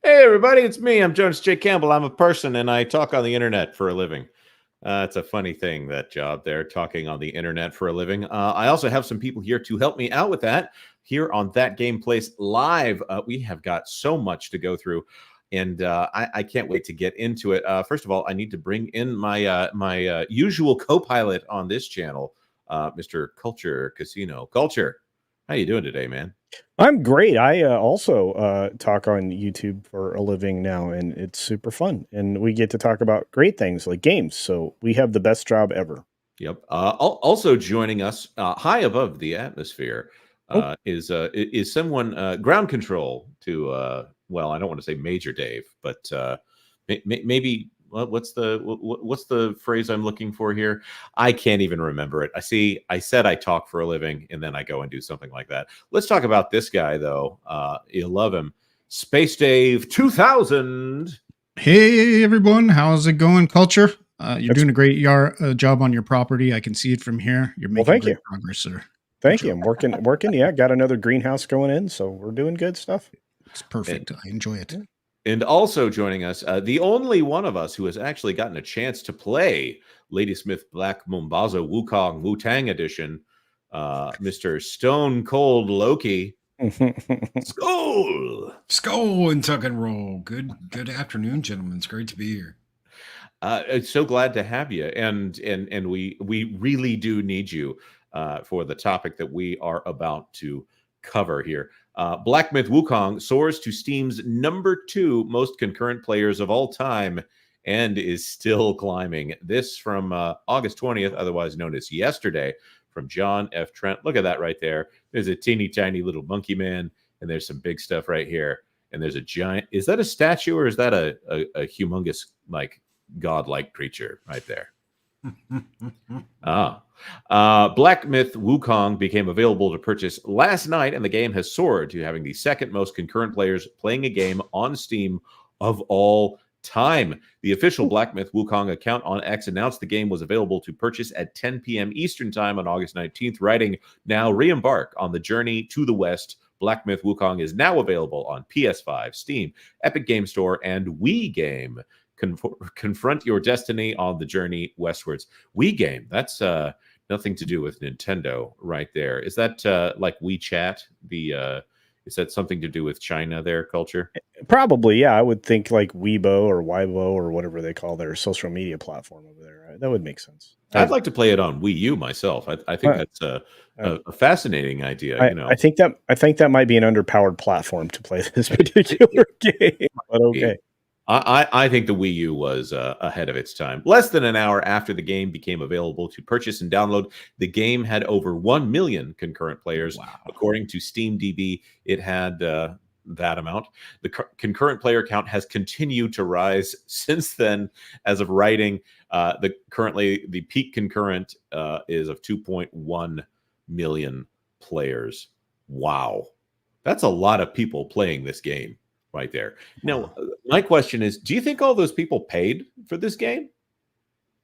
Everybody, it's me. I'm Jonas J. Campbell. I'm a person, and I talk on the internet for a living. It's a funny thing, that job there, talking on the internet for a living. I also have some people here to help me out with that here on That Game Place Live. We have got so much to go through, and I can't wait to get into it. First of all, I need to bring in my usual co-pilot on this channel, Mr. Culture Casino. Culture, how you doing today, man? I'm great. I also talk on YouTube for a living now, and it's super fun. And we get to talk about great things like games. So we have the best job ever. Yep. Also joining us, high above the atmosphere, is someone ground control to well, I don't want to say Major Dave, but maybe what's the phrase I'm looking for here? I can't even remember it. I said I talk for a living, and then I go and do something like that. Let's talk about this guy though. You'll love him, Space Dave 2000. Hey everyone, how's it going, Culture? You're doing a great job on your property. I can see it from here. You're making great progress, sir. Thank you. I'm working. Yeah, got another greenhouse going in, so we're doing good stuff. It's perfect. I enjoy it. And also joining us, the only one of us who has actually gotten a chance to play Ladysmith Black Mambazo Wukong Wu-Tang Edition, Mr. Stone Cold Loki. Skull and tuck and roll. Good afternoon, gentlemen. It's great to be here. It's so glad to have you, and we really do need you for the topic that we are about to cover here. Black Myth Wukong soars to Steam's #2 most concurrent players of all time and is still climbing. This from August 20th, otherwise known as yesterday, from John F. Trent. Look at that right there. There's a teeny tiny little monkey man, and there's some big stuff right here. And there's a giant. Is that a statue, or is that a humongous, like, godlike creature right there? Black Myth Wukong became available to purchase last night, and the game has soared to having the second most concurrent players playing a game on Steam of all time. The official Black Myth Wukong account on X announced the game was available to purchase at 10 p.m. Eastern Time on August 19th, writing, "Now re-embark on the journey to the West. Black Myth Wukong is now available on PS5, Steam, Epic Game Store, and Wii Game. Confront your destiny on the journey westwards." Wii Game, that's nothing to do with Nintendo right there. Is that like WeChat? Is that something to do with China there, Culture? Probably, yeah. I would think like Weibo or Weibo or whatever they call their social media platform over there. Right? That would make sense. I'd like to play it on Wii U myself. I think that's a fascinating idea. I think that might be an underpowered platform to play this particular game. But okay. I think the Wii U was ahead of its time. Less than an hour after the game became available to purchase and download, the game had over 1 million concurrent players. Wow. According to SteamDB, it had that amount. The concurrent player count has continued to rise since then. As of writing, currently the peak concurrent is of 2.1 million players. Wow. That's a lot of people playing this game right there. Now, my question is, do you think all those people paid for this game?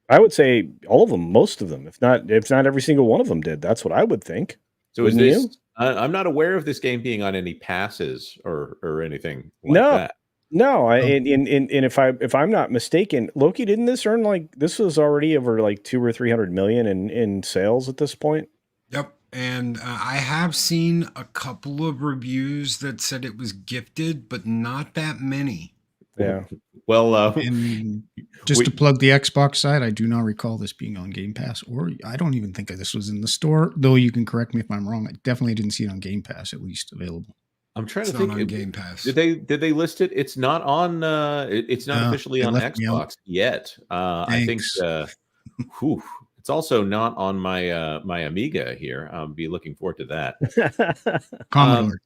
I would say all of them, most of them. If not every single one of them did. That's what I would think. So is this, I'm not aware of this game being on any passes or anything like that. No, and if I'm not mistaken, Loki, didn't this earn this was already over like 200 or 300 million in sales at this point? Yep. And I have seen a couple of reviews that said it was gifted, but not that many. Yeah. Well, and just to plug the Xbox side, I do not recall this being on Game Pass, or I don't even think this was in the store, though you can correct me if I'm wrong. I definitely didn't see it on Game Pass, at least available. I'm trying to think. On Game Pass. Did they list it? It's not on. It's not officially on Xbox yet. I think. It's also not on my my Amiga here. I'll be looking forward to that. Commodore.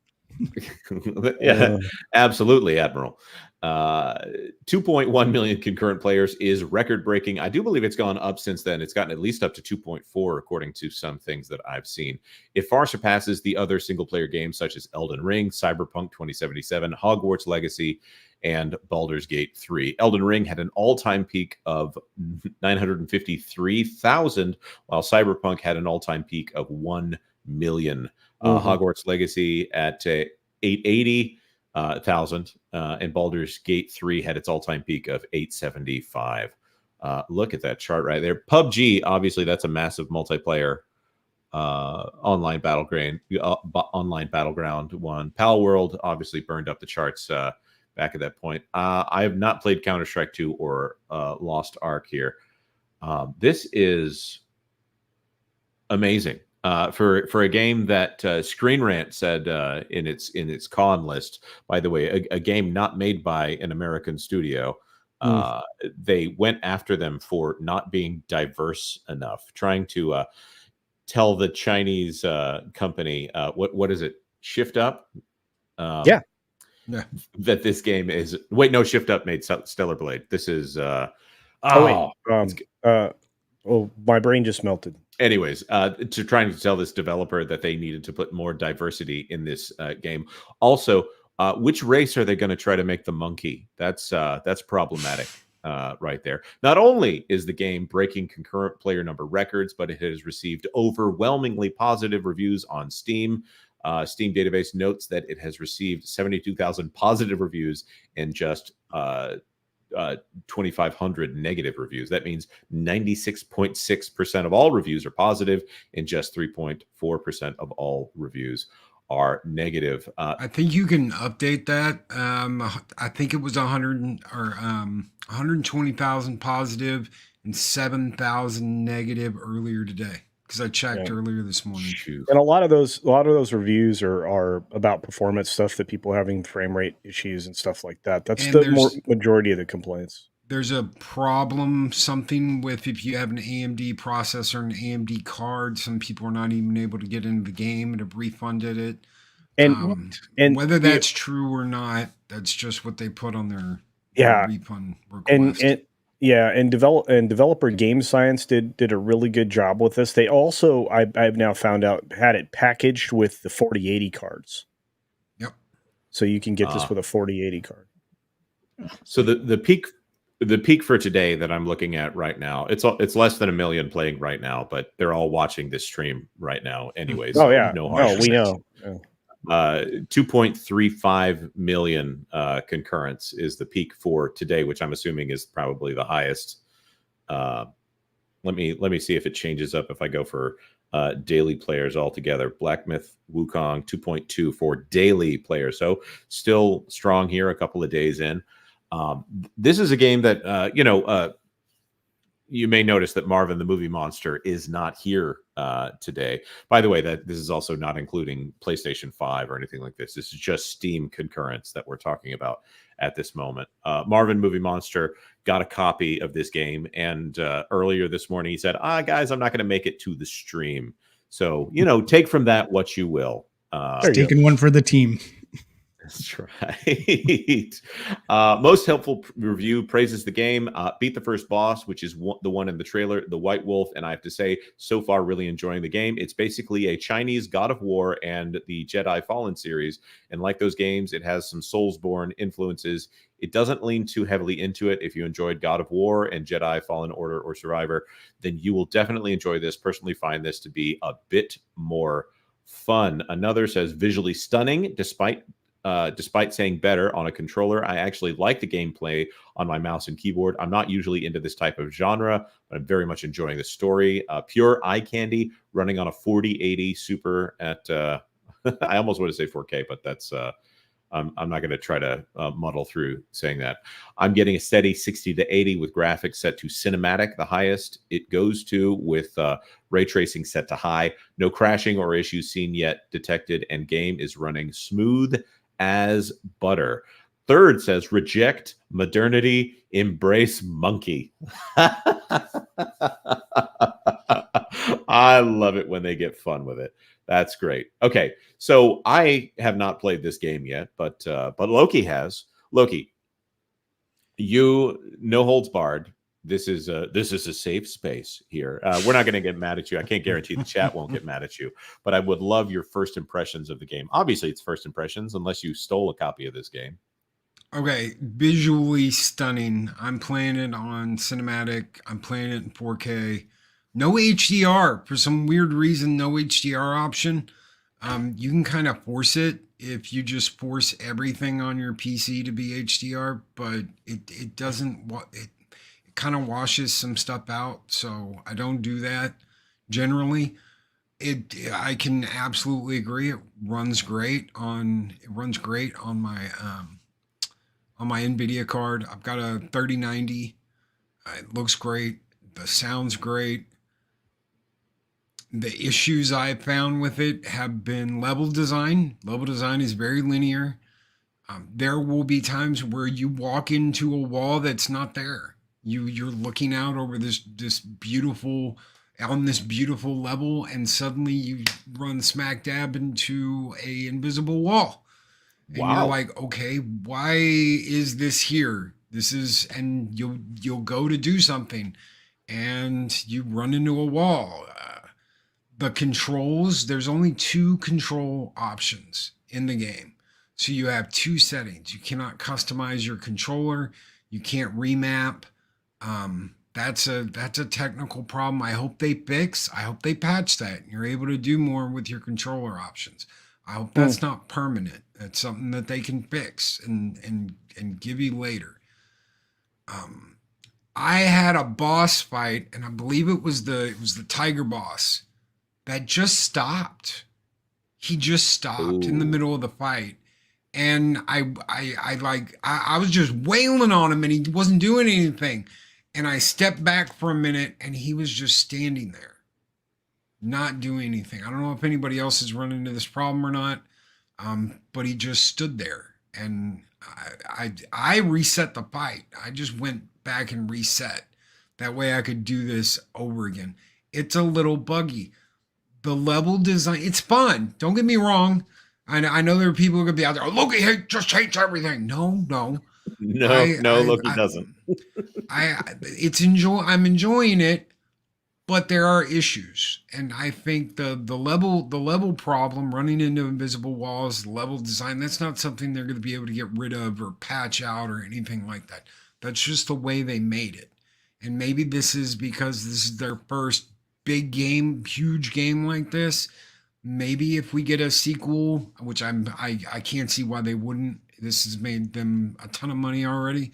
Yeah, absolutely, Admiral. 2.1 million concurrent players is record breaking. I do believe it's gone up since then. It's gotten at least up to 2.4, according to some things that I've seen. It far surpasses the other single player games such as Elden Ring, Cyberpunk 2077, Hogwarts Legacy, and Baldur's Gate 3. Elden Ring had an all-time peak of 953,000, while Cyberpunk had an all-time peak of 1 million. Hogwarts Legacy at 880,000, and Baldur's Gate 3 had its all-time peak of 875. Look at that chart right there. PUBG, obviously, that's a massive multiplayer online battleground one. Pal World obviously burned up the charts back at that point. I have not played Counter-Strike 2 or Lost Ark here. This is amazing. For a game that Screen Rant said in its con list, by the way, a game not made by an American studio. They went after them for not being diverse enough, trying to tell the Chinese company, what is it, Shift Up? Yeah. That this game is. Wait, no, Shift Up made Stellar Blade. This is. My brain just melted. Anyways, to trying to tell this developer that they needed to put more diversity in this game. Also, which race are they going to try to make the monkey? That's problematic right there. Not only is the game breaking concurrent player number records, but it has received overwhelmingly positive reviews on Steam. Steam database notes that it has received 72,000 positive reviews and just 2,500 negative reviews. That means 96.6% of all reviews are positive and just 3.4% of all reviews are negative. I think you can update that. I think it was 120,000 positive and 7,000 negative earlier today, because I checked earlier this morning. And a lot of those reviews are about performance stuff, that people having frame rate issues and stuff like that. That's the majority of the complaints. There's a problem, something with if you have an AMD processor and an AMD card, some people are not even able to get into the game and have refunded it. And whether that's true or not, that's just what they put on their refund request. And developer Game Science did a really good job with this. They also, I've now found out, had it packaged with the 4080 cards. Yep. So you can get this with a 4080 card. So the peak for today that I'm looking at right now, it's less than 1 million playing right now, but they're all watching this stream right now anyways. Oh yeah, we know. 2.35 million concurrents is the peak for today, which I'm assuming is probably the highest. Let me see if it changes up if I go for daily players altogether. Black Myth Wukong 2.2 for daily players, so still strong here a couple of days in. This is a game that you may notice that Marvin the Movie Monster is not here today. By the way, that this is also not including PlayStation 5 or anything like this. This is just Steam concurrents that we're talking about at this moment. Marvin Movie Monster got a copy of this game, and earlier this morning he said, guys, I'm not going to make it to the stream. So, take from that what you will. Taking one for the team. That's right. Most helpful review praises the game. Beat the first boss, which is the one in the trailer, the White Wolf. And I have to say, so far, really enjoying the game. It's basically a Chinese God of War and the Jedi Fallen series. And like those games, it has some Soulsborne influences. It doesn't lean too heavily into it. If you enjoyed God of War and Jedi Fallen Order or Survivor, then you will definitely enjoy this. Personally, find this to be a bit more fun. Another says visually stunning, despite saying better on a controller. I actually like the gameplay on my mouse and keyboard. I'm not usually into this type of genre, but I'm very much enjoying the story. Pure eye candy, running on a 4080 Super at, I almost want to say 4K, but that's, I'm not going to try to muddle through saying that. I'm getting a steady 60 to 80 with graphics set to cinematic, the highest it goes to, with ray tracing set to high. No crashing or issues seen yet detected, and game is running smooth as butter. Third says reject modernity, embrace monkey. I love it when they get fun with it. That's great. Okay, so I have not played this game yet, but Loki has. Loki, no holds barred. This is a safe space here. We're not going to get mad at you. I can't guarantee the chat won't get mad at you, but I would love your first impressions of the game. Obviously, it's first impressions, unless you stole a copy of this game. Okay, visually stunning. I'm playing it on cinematic. I'm playing it in 4K. No HDR. For some weird reason, no HDR option. You can kind of force it if you just force everything on your PC to be HDR, but it doesn't. It kind of washes some stuff out, so I don't do that generally. I can absolutely agree. It runs great on my NVIDIA card. I've got a 3090. It looks great. The sound's great. The issues I've found with it have been level design. Level design is very linear. There will be times where you walk into a wall that's not there. You're looking out over this beautiful level, and suddenly you run smack dab into a invisible wall. And Wow. You're like, okay, why is this here? And you'll go to do something, and you run into a wall. The controls, there's only 2 control options in the game. So you have 2 settings. You cannot customize your controller. You can't remap. That's a technical problem. I hope they patch that. You're able to do more with your controller options. I hope that's not permanent. That's something that they can fix and give you later. I had a boss fight, and I believe it was the tiger boss that just stopped. He just stopped in the middle of the fight. And I was just wailing on him, and he wasn't doing anything. And I stepped back for a minute, and he was just standing there, not doing anything. I don't know if anybody else has run into this problem or not, but he just stood there. And I reset the fight. I just went back and reset. That way I could do this over again. It's a little buggy. The level design, it's fun. Don't get me wrong. I know there are people who are going to be out there, oh, Loki just hates everything. No. Loki doesn't. I'm enjoying it, but there are issues. And I think the level problem, running into invisible walls, level design, that's not something they're going to be able to get rid of or patch out or anything like that. That's just the way they made it. And maybe this is because this is their first big game, huge game like this. Maybe if we get a sequel, which I can't see why they wouldn't. This has made them a ton of money already.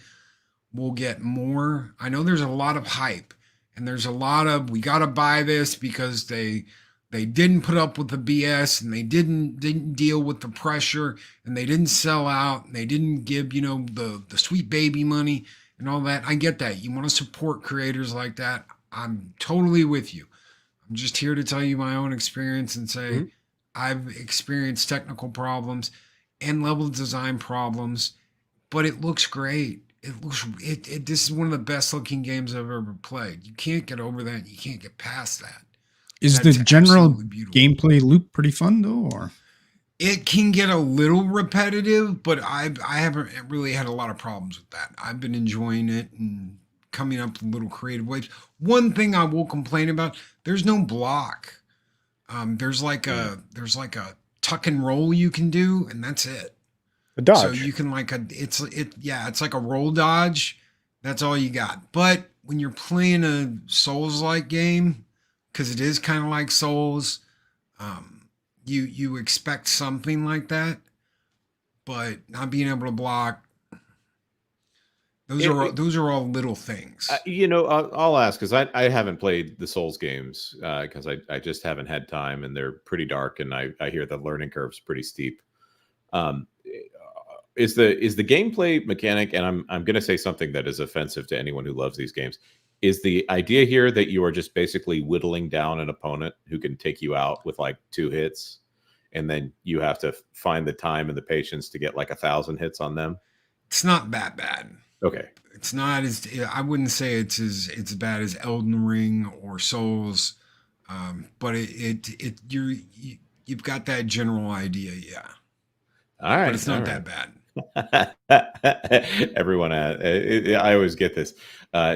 We'll get more. I know there's a lot of hype, and there's a lot of, we got to buy this because they didn't put up with the BS, and they didn't deal with the pressure, and they didn't sell out, and they didn't give, the sweet baby money and all that. I get that. You want to support creators like that. I'm totally with you. I'm just here to tell you my own experience and say I've experienced technical problems and level design problems, but it looks great. This is one of the best looking games I've ever played. You can't get over that. You can't get past that. Is the general gameplay loop pretty fun though, or? It can get a little repetitive, but I haven't really had a lot of problems with that. I've been enjoying it and coming up with little creative ways. One thing I will complain about, there's no block. There's like a tuck and roll you can do, and that's it. A dodge. So you can it's like a roll dodge. That's all you got. But when you're playing a Souls-like game, because it is kind of like Souls, you expect something like that, but not being able to block. Those are all little things. I'll ask, because I haven't played the Souls games because I just haven't had time, and they're pretty dark, and I hear the learning curve's pretty steep. Is the gameplay mechanic, and I'm going to say something that is offensive to anyone who loves these games, is the idea here that you are just basically whittling down an opponent who can take you out with like 2 hits, and then you have to find the time and the patience to get like 1,000 hits on them? It's not that bad. Okay. It's not as, I wouldn't say it's as bad as Elden Ring or Souls, but you've got that general idea, yeah. All right. But it's not that bad. Everyone, I always get this.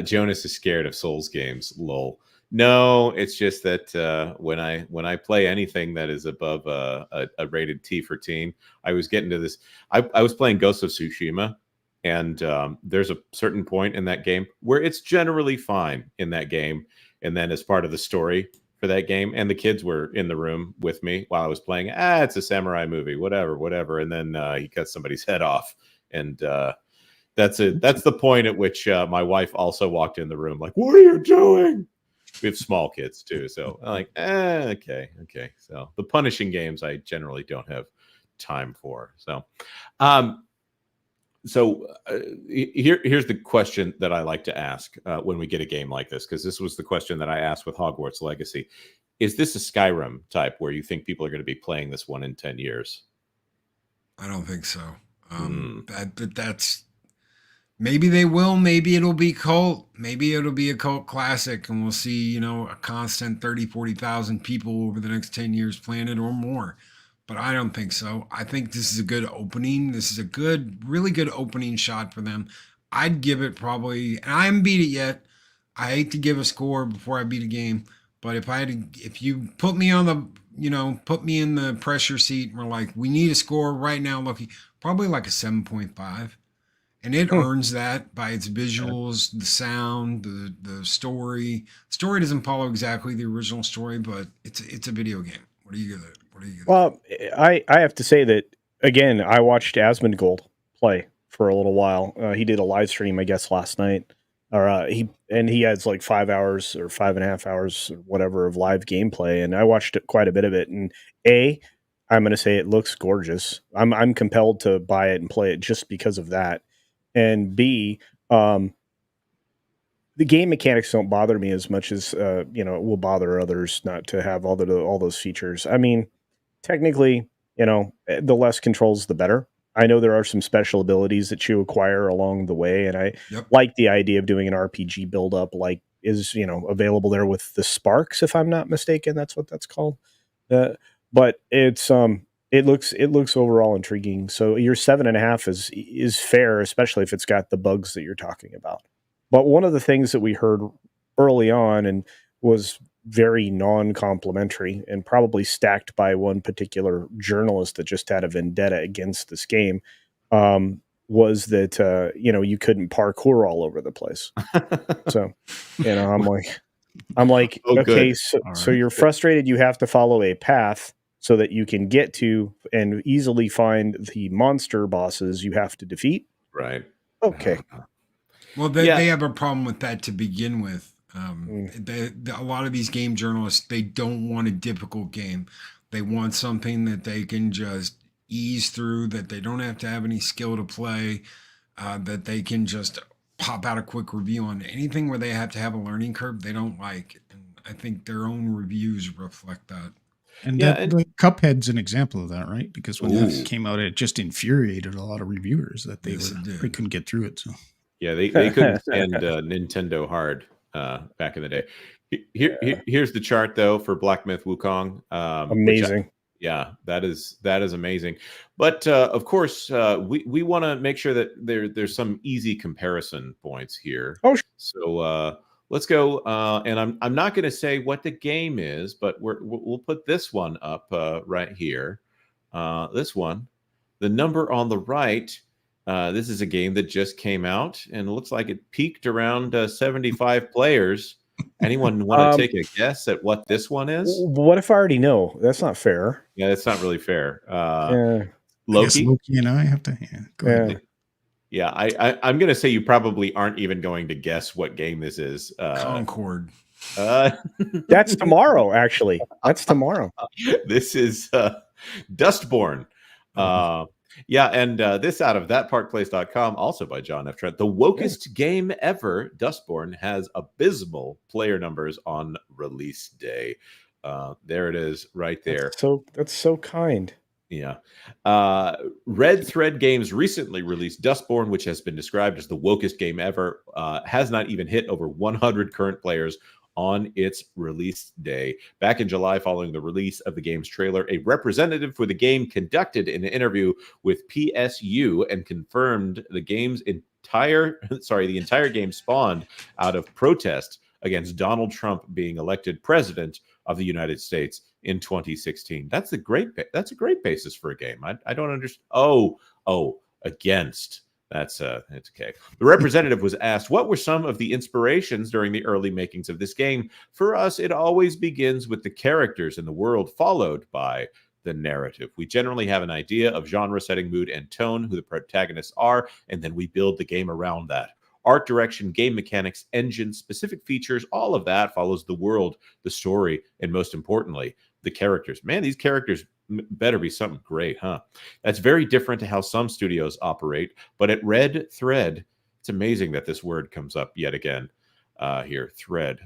Jonas is scared of Souls games. Lol. No, it's just that when I play anything that is above a rated T for teen, I was getting to this. I was playing Ghost of Tsushima, and there's a certain point in that game where it's generally fine in that game, and then as part of the story for that game, and the kids were in the room with me while I was playing. It's a samurai movie, whatever. And then he cuts somebody's head off, and that's it. That's the point at which my wife also walked in the room, like, "What are you doing?" We have small kids too, so I'm like, okay. So the punishing games I generally don't have time for. So, here's the question that I like to ask when we get a game like this, because this was the question that I asked with Hogwarts Legacy. Is this a Skyrim type where you think people are going to be playing this one in 10 years? I don't think so. That's maybe they will. Maybe it'll be cult. Maybe it'll be a cult classic, and we'll see, a constant 30, 40,000 people over the next 10 years playing it or more. But I don't think so. I think this is a good opening. This is a really good opening shot for them. I'd give it probably, and I haven't beat it yet. I hate to give a score before I beat a game, but if you put me on the, put me in the pressure seat, and we're like, we need a score right now, Lucky, probably like a 7.5. And it earns that by its visuals, the sound, the story. Story doesn't follow exactly the original story, but it's a video game. What do you give it? Well, I have to say that, again, I watched Asmongold play for a little while. He did a live stream, I guess, last night. He has like 5 hours or 5.5 hours or whatever of live gameplay, and I watched quite a bit of it. And I'm going to say it looks gorgeous. I'm compelled to buy it and play it just because of that. And B, the game mechanics don't bother me as much as it will bother others not to have all those features. I mean, technically, the less controls, the better. I know there are some special abilities that you acquire along the way, and I like the idea of doing an RPG build up, like is available there with the Sparks, if I'm not mistaken. That's what that's called. But it's it looks overall intriguing. So your 7.5 is fair, especially if it's got the bugs that you're talking about. But one of the things that we heard early on and was very non-complimentary and probably stacked by one particular journalist that just had a vendetta against this game was that you couldn't parkour all over the place. So I'm like Oh, okay, good. so you're frustrated you have to follow a path so that you can get to and easily find the monster bosses you have to defeat. Right. Okay. Well, they have a problem with that to begin with. A lot of these game journalists, they don't want a difficult game. They want something that they can just ease through, that they don't have to have any skill to play, that they can just pop out a quick review on. Anything where they have to have a learning curve, they don't like. And I think their own reviews reflect that. And the Cuphead's an example of that, right? Because when that came out, it just infuriated a lot of reviewers that they couldn't get through it. So yeah, they couldn't stand Nintendo hard back in the day. Here's the chart though for Black Myth Wukong. Amazing. That is amazing. But of course, we want to make sure that there's some easy comparison points here. Oh, sure. So let's go. And I'm not going to say what the game is, but we'll put this one up right here. This one, the number on the right. This is a game that just came out, and it looks like it peaked around 75 players. Anyone want to take a guess at what this one is? What if I already know? That's not fair. Yeah, that's not really fair. Loki? Loki and I have to go ahead. Yeah, I'm going to say you probably aren't even going to guess what game this is. Concord. That's tomorrow, actually. That's tomorrow. This is Dustborne. And this out of thatparkplace.com, also by John F. Trent. The wokest game ever, Dustborne, has abysmal player numbers on release day. There it is right there. That's so kind. Yeah. Red Thread Games recently released Dustborne, which has been described as the wokest game ever. Has not even hit over 100 current players on its release day. Back in July, following the release of the game's trailer, a representative for the game conducted an interview with PSU and confirmed the entire game spawned out of protest against Donald Trump being elected president of the United States in 2016. That's a great basis for a game. I don't understand. Against. That's okay. The representative was asked, what were some of the inspirations during the early makings of this game? For us, it always begins with the characters in the world, followed by the narrative. We generally have an idea of genre, setting, mood, and tone, who the protagonists are, and then we build the game around that. Art direction, game mechanics, engine, specific features, all of that follows the world, the story, and most importantly, the characters. Man, these characters better be something great, huh? That's very different to how some studios operate, but at Red Thread, it's amazing that this word comes up yet again. Here, thread.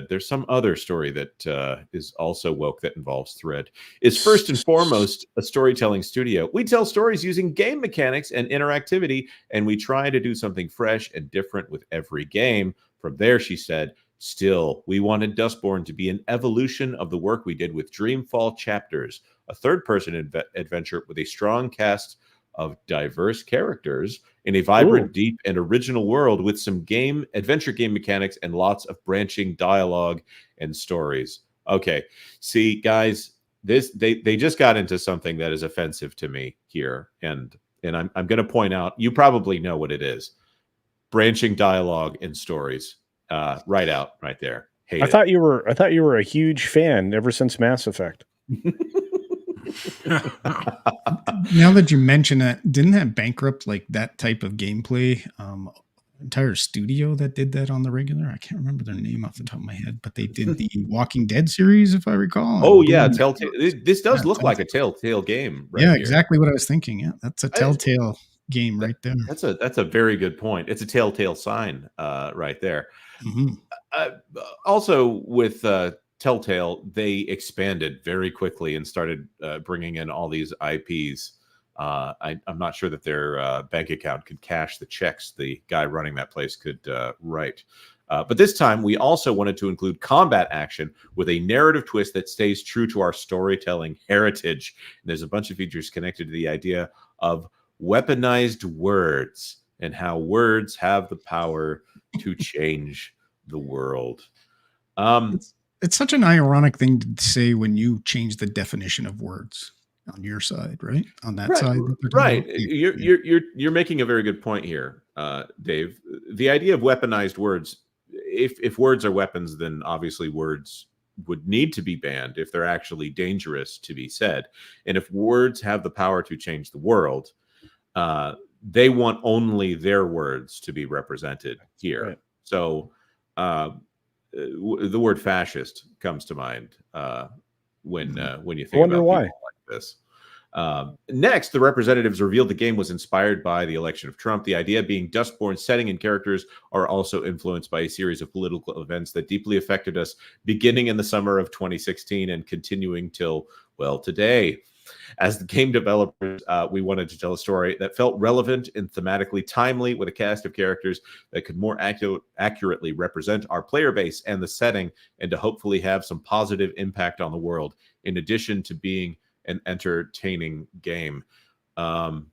There's some other story that is also woke that involves thread. Is first and foremost a storytelling studio. We tell stories using game mechanics and interactivity, and we try to do something fresh and different with every game. From there, she said, still, we wanted Dustborne to be an evolution of the work we did with Dreamfall Chapters, a third-person adventure with a strong cast of diverse characters in a vibrant, deep, and original world with some adventure game mechanics and lots of branching dialogue and stories. Okay, see, guys, they just got into something that is offensive to me here, and I'm going to point out. You probably know what it is: branching dialogue and stories. Right there. I thought you were a huge fan ever since Mass Effect. Now that you mention it, didn't that bankrupt like that type of gameplay? Entire studio that did that on the regular. I can't remember their name off the top of my head, but they did the Walking Dead series, if I recall. Oh yeah, Telltale. This does look like a Telltale game, right? Yeah, here. exactly what I was thinking. Yeah, that's a Telltale game right there. That's a very good point. It's a Telltale sign right there. Mm-hmm. Also, with Telltale, they expanded very quickly and started bringing in all these IPs. I'm not sure that their bank account could cash the checks the guy running that place could write. But this time, we also wanted to include combat action with a narrative twist that stays true to our storytelling heritage. And there's a bunch of features connected to the idea of weaponized words and how words have the power to change the world. It's such an ironic thing to say when you change the definition of words on your side, right? On that side, right? You're making a very good point here, Dave. The idea of weaponized words. If words are weapons, then obviously words would need to be banned if they're actually dangerous to be said. And if words have the power to change the world, they want only their words to be represented here. Right. So the word fascist comes to mind when you think about why. people like this. Next, the representatives revealed the game was inspired by the election of Trump. The idea being Dustborne's setting and characters are also influenced by a series of political events that deeply affected us beginning in the summer of 2016 and continuing till, well, today. As the game developers, we wanted to tell a story that felt relevant and thematically timely with a cast of characters that could more accurately represent our player base and the setting, and to hopefully have some positive impact on the world, in addition to being an entertaining game. I'm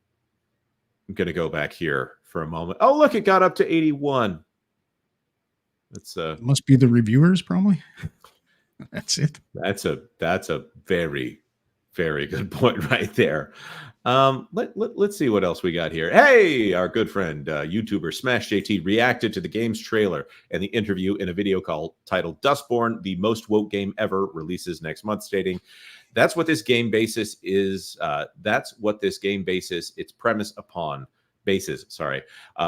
going to go back here for a moment. Oh, look, it got up to 81. That's it must be the reviewers, probably. That's it. That's a very, very good point right there. Let's see what else we got here. Hey, our good friend, YouTuber Smash JT reacted to the game's trailer and the interview in a video titled Dustborne, the most woke game ever, releases next month, stating, that's what this game basis is. Its premise upon basis.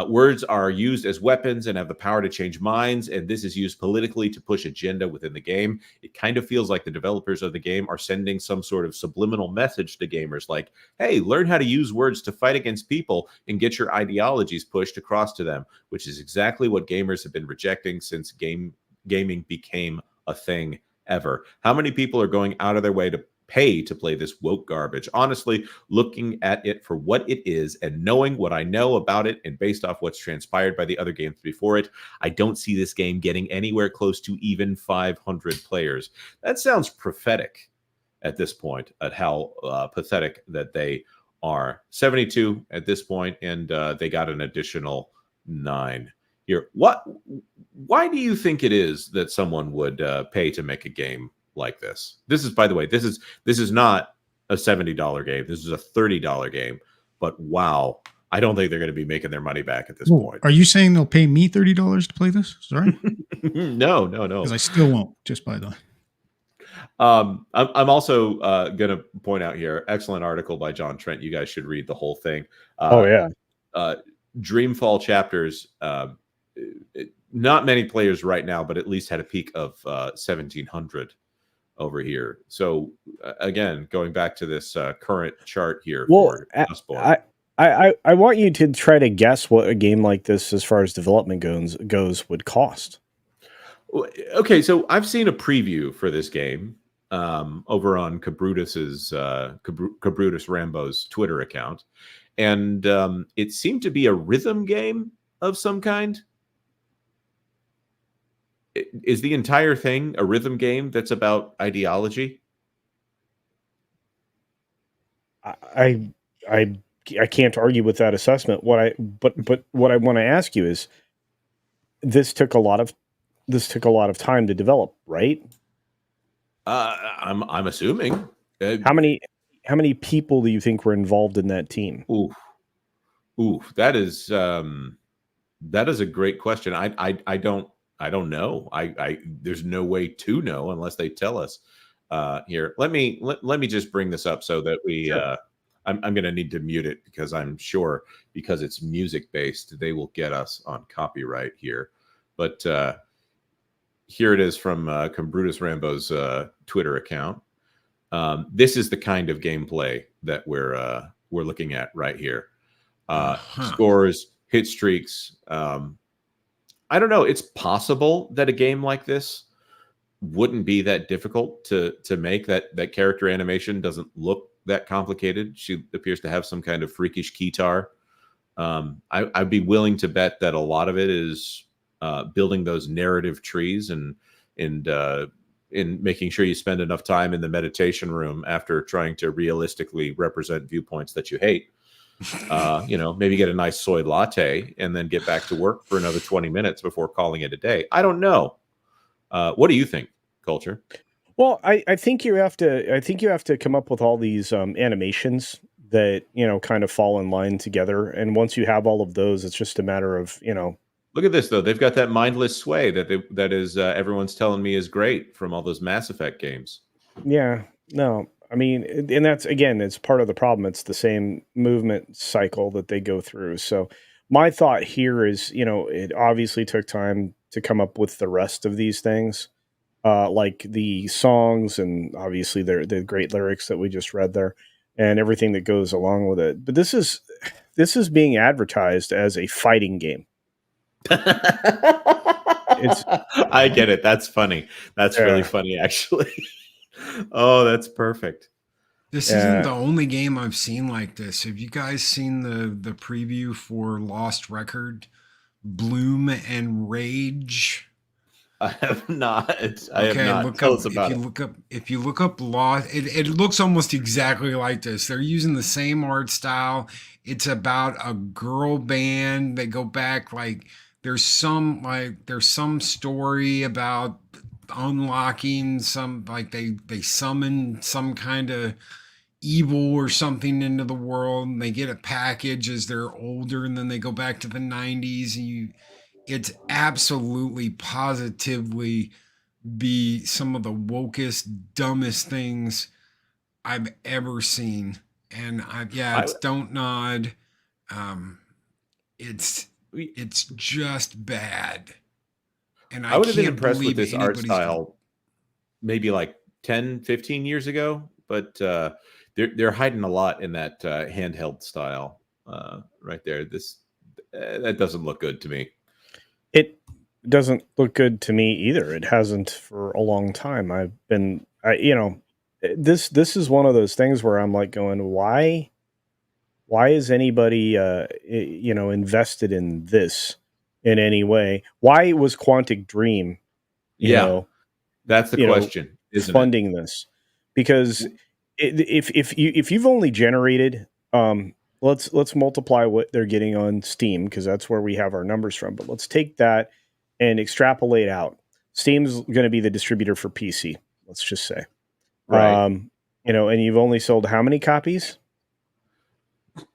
Words are used as weapons and have the power to change minds, and this is used politically to push agenda within the game. It kind of feels like the developers of the game are sending some sort of subliminal message to gamers, like, hey, learn how to use words to fight against people and get your ideologies pushed across to them, which is exactly what gamers have been rejecting since gaming became a thing ever. How many people are going out of their way to pay to play this woke garbage. Honestly, looking at it for what it is and knowing what I know about it and based off what's transpired by the other games before it, I don't see this game getting anywhere close to even 500 players. That sounds prophetic at this point, at how pathetic that they are. 72 at this point, and they got an additional 9 here. Why do you think it is that someone would pay to make a game like this? This is, by the way, this is not a $70 game. This is a $30 game. But wow, I don't think they're going to be making their money back at this point. Are you saying they'll pay me $30 to play this? Sorry. No. Because I still won't. Just by the way. I'm also going to point out here, excellent article by John Trent. You guys should read the whole thing. Dreamfall chapters. Not many players right now, but at least had a peak of 1,700 over here. So again, going back to this current chart here. For Dustborne. I want you to try to guess what a game like this, as far as development goes, would cost. Okay, so I've seen a preview for this game over on Cabrutus's Cabrutus Rambo's Twitter account, and it seemed to be a rhythm game of some kind. Is the entire thing a rhythm game that's about ideology? I can't argue with that assessment. But what I want to ask you is, this took a lot of time to develop, right? I'm assuming. How many people do you think were involved in that team? Ooh, that is a great question. I don't know. There's no way to know unless they tell us. Here, let me just bring this up so that we. Sure. I'm going to need to mute it because I'm sure, because it's music based, they will get us on copyright here. But here it is from Brutus Rambo's Twitter account. This is the kind of gameplay that we're looking at right here. Scores, hit streaks. I don't know. It's possible that a game like this wouldn't be that difficult to make. That character animation doesn't look that complicated. She appears to have some kind of freakish keytar. I'd be willing to bet that a lot of it is building those narrative trees and in making sure you spend enough time in the meditation room after trying to realistically represent viewpoints that you hate. Maybe get a nice soy latte and then get back to work for another 20 minutes before calling it a day. I don't know. What do you think, Culture? Well, I think you have to come up with all these animations that, kind of fall in line together. And once you have all of those, it's just a matter of, Look at this, though. They've got that mindless sway that is everyone's telling me is great from all those Mass Effect games. Yeah, no. I mean, and that's, again, it's part of the problem. It's the same movement cycle that they go through. So my thought here is, it obviously took time to come up with the rest of these things, like the songs and obviously the great lyrics that we just read there and everything that goes along with it. But this is being advertised as a fighting game. I get it. That's funny. That's really funny, actually. Oh, that's perfect. This isn't the only game I've seen like this. Have you guys seen the preview for Lost Record, Bloom and Rage? I have not. I have not. Tell us about it. If you look up Lost, it looks almost exactly like this. They're using the same art style. It's about a girl band. They go back there's some story about unlocking some, they summon some kind of evil or something into the world, and they get a package as they're older, and then they go back to the 90s, and it's absolutely positively be some of the wokest, dumbest things I've ever seen. And it's Don't Nod. It's just bad. And I would have been impressed with this art style maybe 10, 15 years ago, but they're hiding a lot in that handheld style right there. That doesn't look good to me. It doesn't look good to me either. It hasn't for a long time. this is one of those things where I'm like going, why is anybody invested in this in any way? Why was Quantic Dream, that's the question, isn't funding this? Because if you've only generated, let's multiply what they're getting on Steam, because that's where we have our numbers from. But let's take that and extrapolate out. Steam's going to be the distributor for PC. Let's just say, right? and you've only sold how many copies?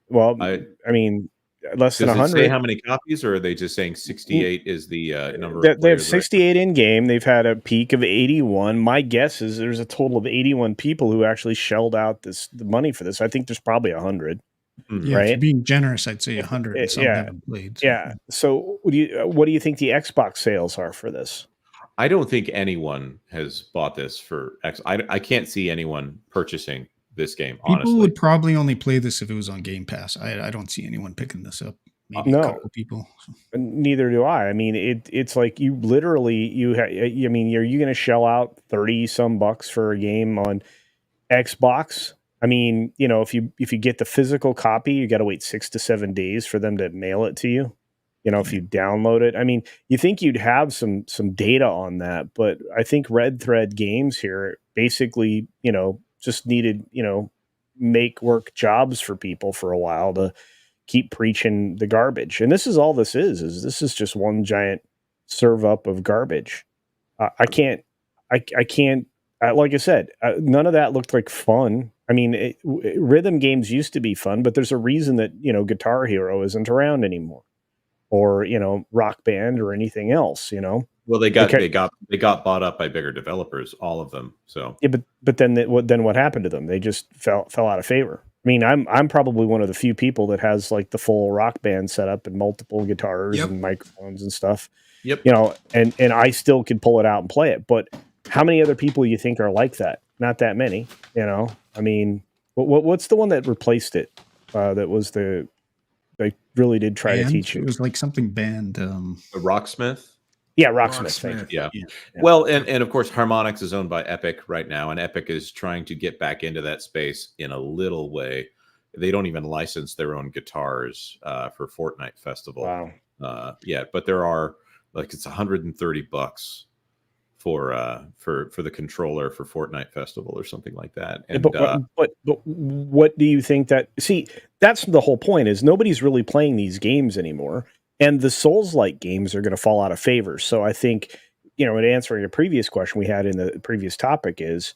Well, I mean, less than 100. Does it say how many copies, or are they just saying 68 is the number of They have players? 68 in game. They've had a peak of 81. My guess is there's a total of 81 people who actually shelled out the money for this. I think there's probably 100. Yeah, right? if you're being generous, I'd say 100. And some Yeah. haven't played. So. Yeah. So what do you think the Xbox sales are for this? I don't think anyone has bought this for X. I can't see anyone purchasing this game. Honestly, people would probably only play this if it was on Game Pass. I don't see anyone picking this up. Maybe a couple people. Neither do I. I mean, it's like you literally I mean, are you going to shell out 30 some bucks for a game on Xbox? I mean, if you get the physical copy, you got to wait 6 to 7 days for them to mail it to you. If you download it, I mean, you think you'd have some data on that, but I think Red Thread Games here basically, just needed, make work jobs for people for a while to keep preaching the garbage. And this is all this is this is just one giant serve up of garbage. I can't, like I said, none of that looked like fun. I mean, rhythm games used to be fun, but there's a reason that, Guitar Hero isn't around anymore, or, Rock Band or anything else, Well, they got bought up by bigger developers, all of them. So yeah, but then what happened to them? They just fell out of favor. I mean, I'm probably one of the few people that has like the full Rock Band setup and multiple guitars and microphones and stuff. Yep. And I still could pull it out and play it. But how many other people you think are like that? Not that many. I mean, what's the one that replaced it? That was they really did try to teach it. It was like something banned. The Rocksmith. Yeah, Rocksmith. Yeah. Well, and of course, Harmonix is owned by Epic right now, and Epic is trying to get back into that space in a little way. They don't even license their own guitars for Fortnite Festival. Wow. Yeah, but there are it's $130 for the controller for Fortnite Festival or something like that. And but what do you think that? See, that's the whole point. Is nobody's really playing these games anymore. And the Souls-like games are going to fall out of favor. So I think, in answering a previous question we had in the previous topic is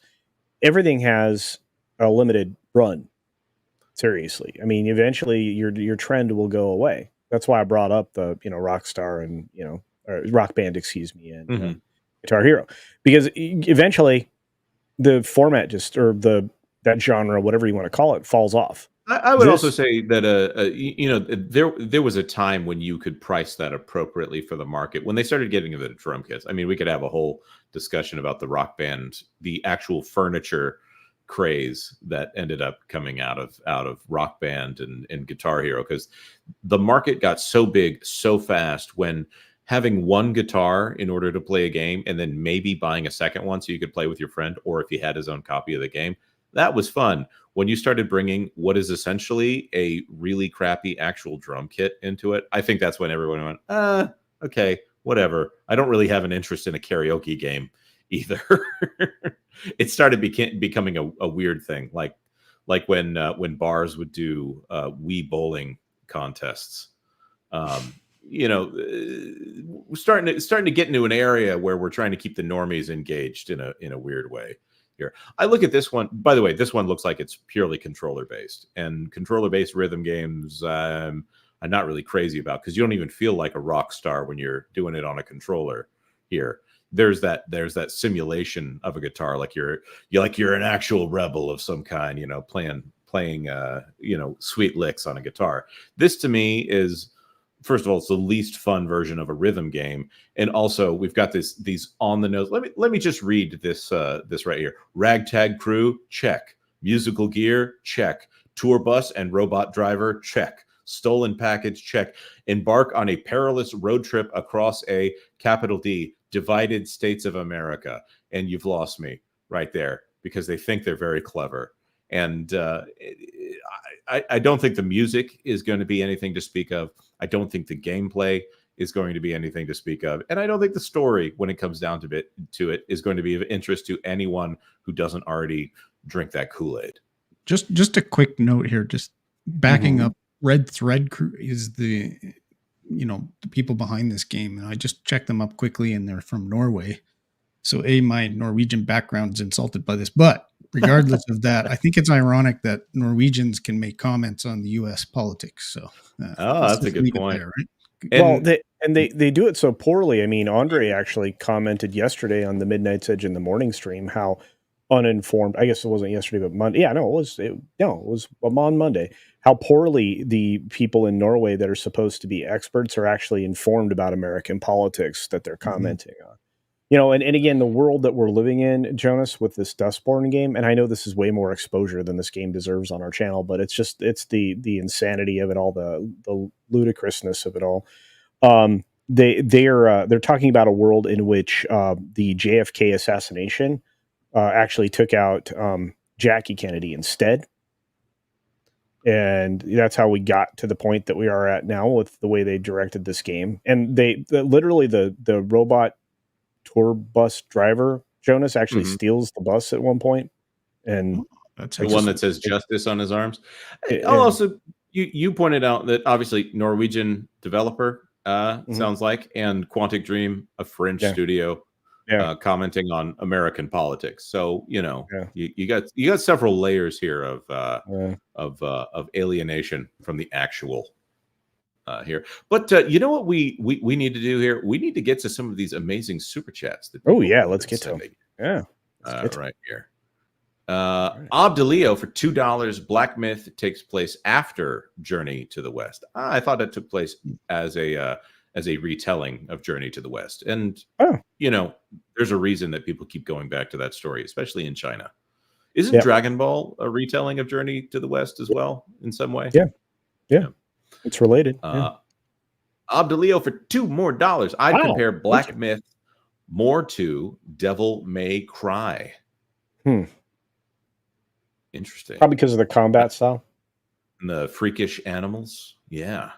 everything has a limited run. Seriously. I mean, eventually your trend will go away. That's why I brought up the, Rockstar and, or Rock Band, and Guitar Hero, because eventually the format that genre, whatever you want to call it, falls off. I would also say that there was a time when you could price that appropriately for the market. When they started getting into the drum kits, I mean, we could have a whole discussion about the Rock Band, the actual furniture craze that ended up coming out of Rock Band and Guitar Hero, because the market got so big so fast when having one guitar in order to play a game and then maybe buying a second one so you could play with your friend, or if he had his own copy of the game, that was fun. When you started bringing what is essentially a really crappy actual drum kit into it, I think that's when everyone went, okay, whatever. I don't really have an interest in a karaoke game either. It started becoming a weird thing, like when bars would do Wii bowling contests. Starting to get into an area where we're trying to keep the normies engaged in a weird way. Here, I look at this one. By the way, this one looks like it's purely controller based, and controller based rhythm games I'm not really crazy about, because you don't even feel like a rock star when you're doing it on a controller. Here, there's that simulation of a guitar, like you're an actual rebel of some kind, playing sweet licks on a guitar. This to me is, first of all, it's the least fun version of a rhythm game, and also we've got these on the nose. Let me just read this right here. Ragtag crew, check. Musical gear, check. Tour bus and robot driver, check. Stolen package, check. Embark on a perilous road trip across a capital D divided states of America, and you've lost me right there, because they think they're very clever. And I don't think the music is going to be anything to speak of. I don't think the gameplay is going to be anything to speak of. And I don't think the story, when it comes down to it, is going to be of interest to anyone who doesn't already drink that Kool-Aid. Just a quick note here, just backing up. Red Thread Crew is the people behind this game, and I just checked them up quickly, and they're from Norway. So my Norwegian background is insulted by this, but regardless of that, I think it's ironic that Norwegians can make comments on the U.S. politics. So that's a good point. There, right? They do it so poorly. I mean, Andre actually commented yesterday on the Midnight's Edge in the morning stream how uninformed. I guess it wasn't yesterday, but Monday. Yeah, no, it was on Monday. How poorly the people in Norway that are supposed to be experts are actually informed about American politics that they're commenting on. And again, the world that we're living in, Jonas, with this Dustborne game, and I know this is way more exposure than this game deserves on our channel, but it's the insanity of it all, the ludicrousness of it all. They're talking about a world in which the JFK assassination actually took out Jackie Kennedy instead. And that's how we got to the point that we are at now with the way they directed this game. And the robot tour bus driver, Jonas, actually steals the bus at one point. And that's the one that says justice on his arms. Also, you pointed out that obviously Norwegian developer sounds like, and Quantic Dream, a French studio, commenting on American politics. So you got several layers here of alienation from the actual here. But you know what we need to do here? We need to get to some of these amazing super chats. Let's get to them. Yeah, right here. Abdelio for $2. Black Myth takes place after Journey to the West. I thought it took place as a retelling of Journey to the West, and there's a reason that people keep going back to that story, especially in China. Isn't Dragon Ball a retelling of Journey to the West as well in some way? Yeah. It's related. Abdelio for $2 more. I'd compare Black Myth more to Devil May Cry. Interesting. Probably because of the combat style. And the freakish animals. Yeah.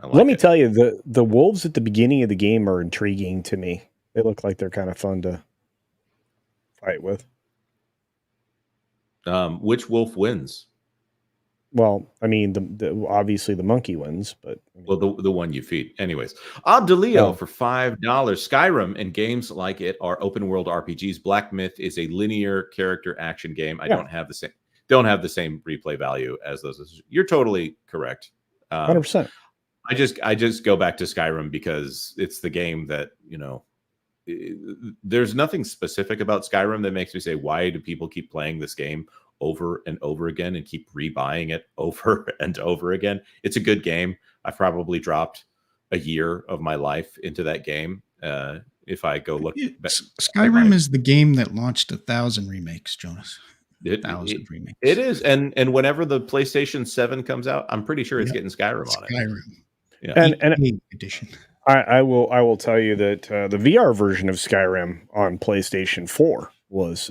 Let me tell you, the wolves at the beginning of the game are intriguing to me. They look like they're kind of fun to fight with. Which wolf wins? Well, I mean, obviously the monkey wins, but the one you feed. Anyways, Abdelio for $5. Skyrim and games like it are open world RPGs. Black Myth is a linear character action game. I don't have the same replay value as those. You're totally correct. 100%. I just go back to Skyrim because it's the game that there's nothing specific about Skyrim that makes me say, why do people keep playing this game over and over again and keep rebuying it over and over again? It's a good game. I've probably dropped a year of my life into that game. If I go look back, Skyrim is the game that launched 1,000 remakes, Jonas. 1,000 remakes. It is. And whenever the PlayStation 7 comes out, I'm pretty sure it's getting Skyrim on it. Yeah. And edition. I will tell you that the VR version of Skyrim on PlayStation 4 was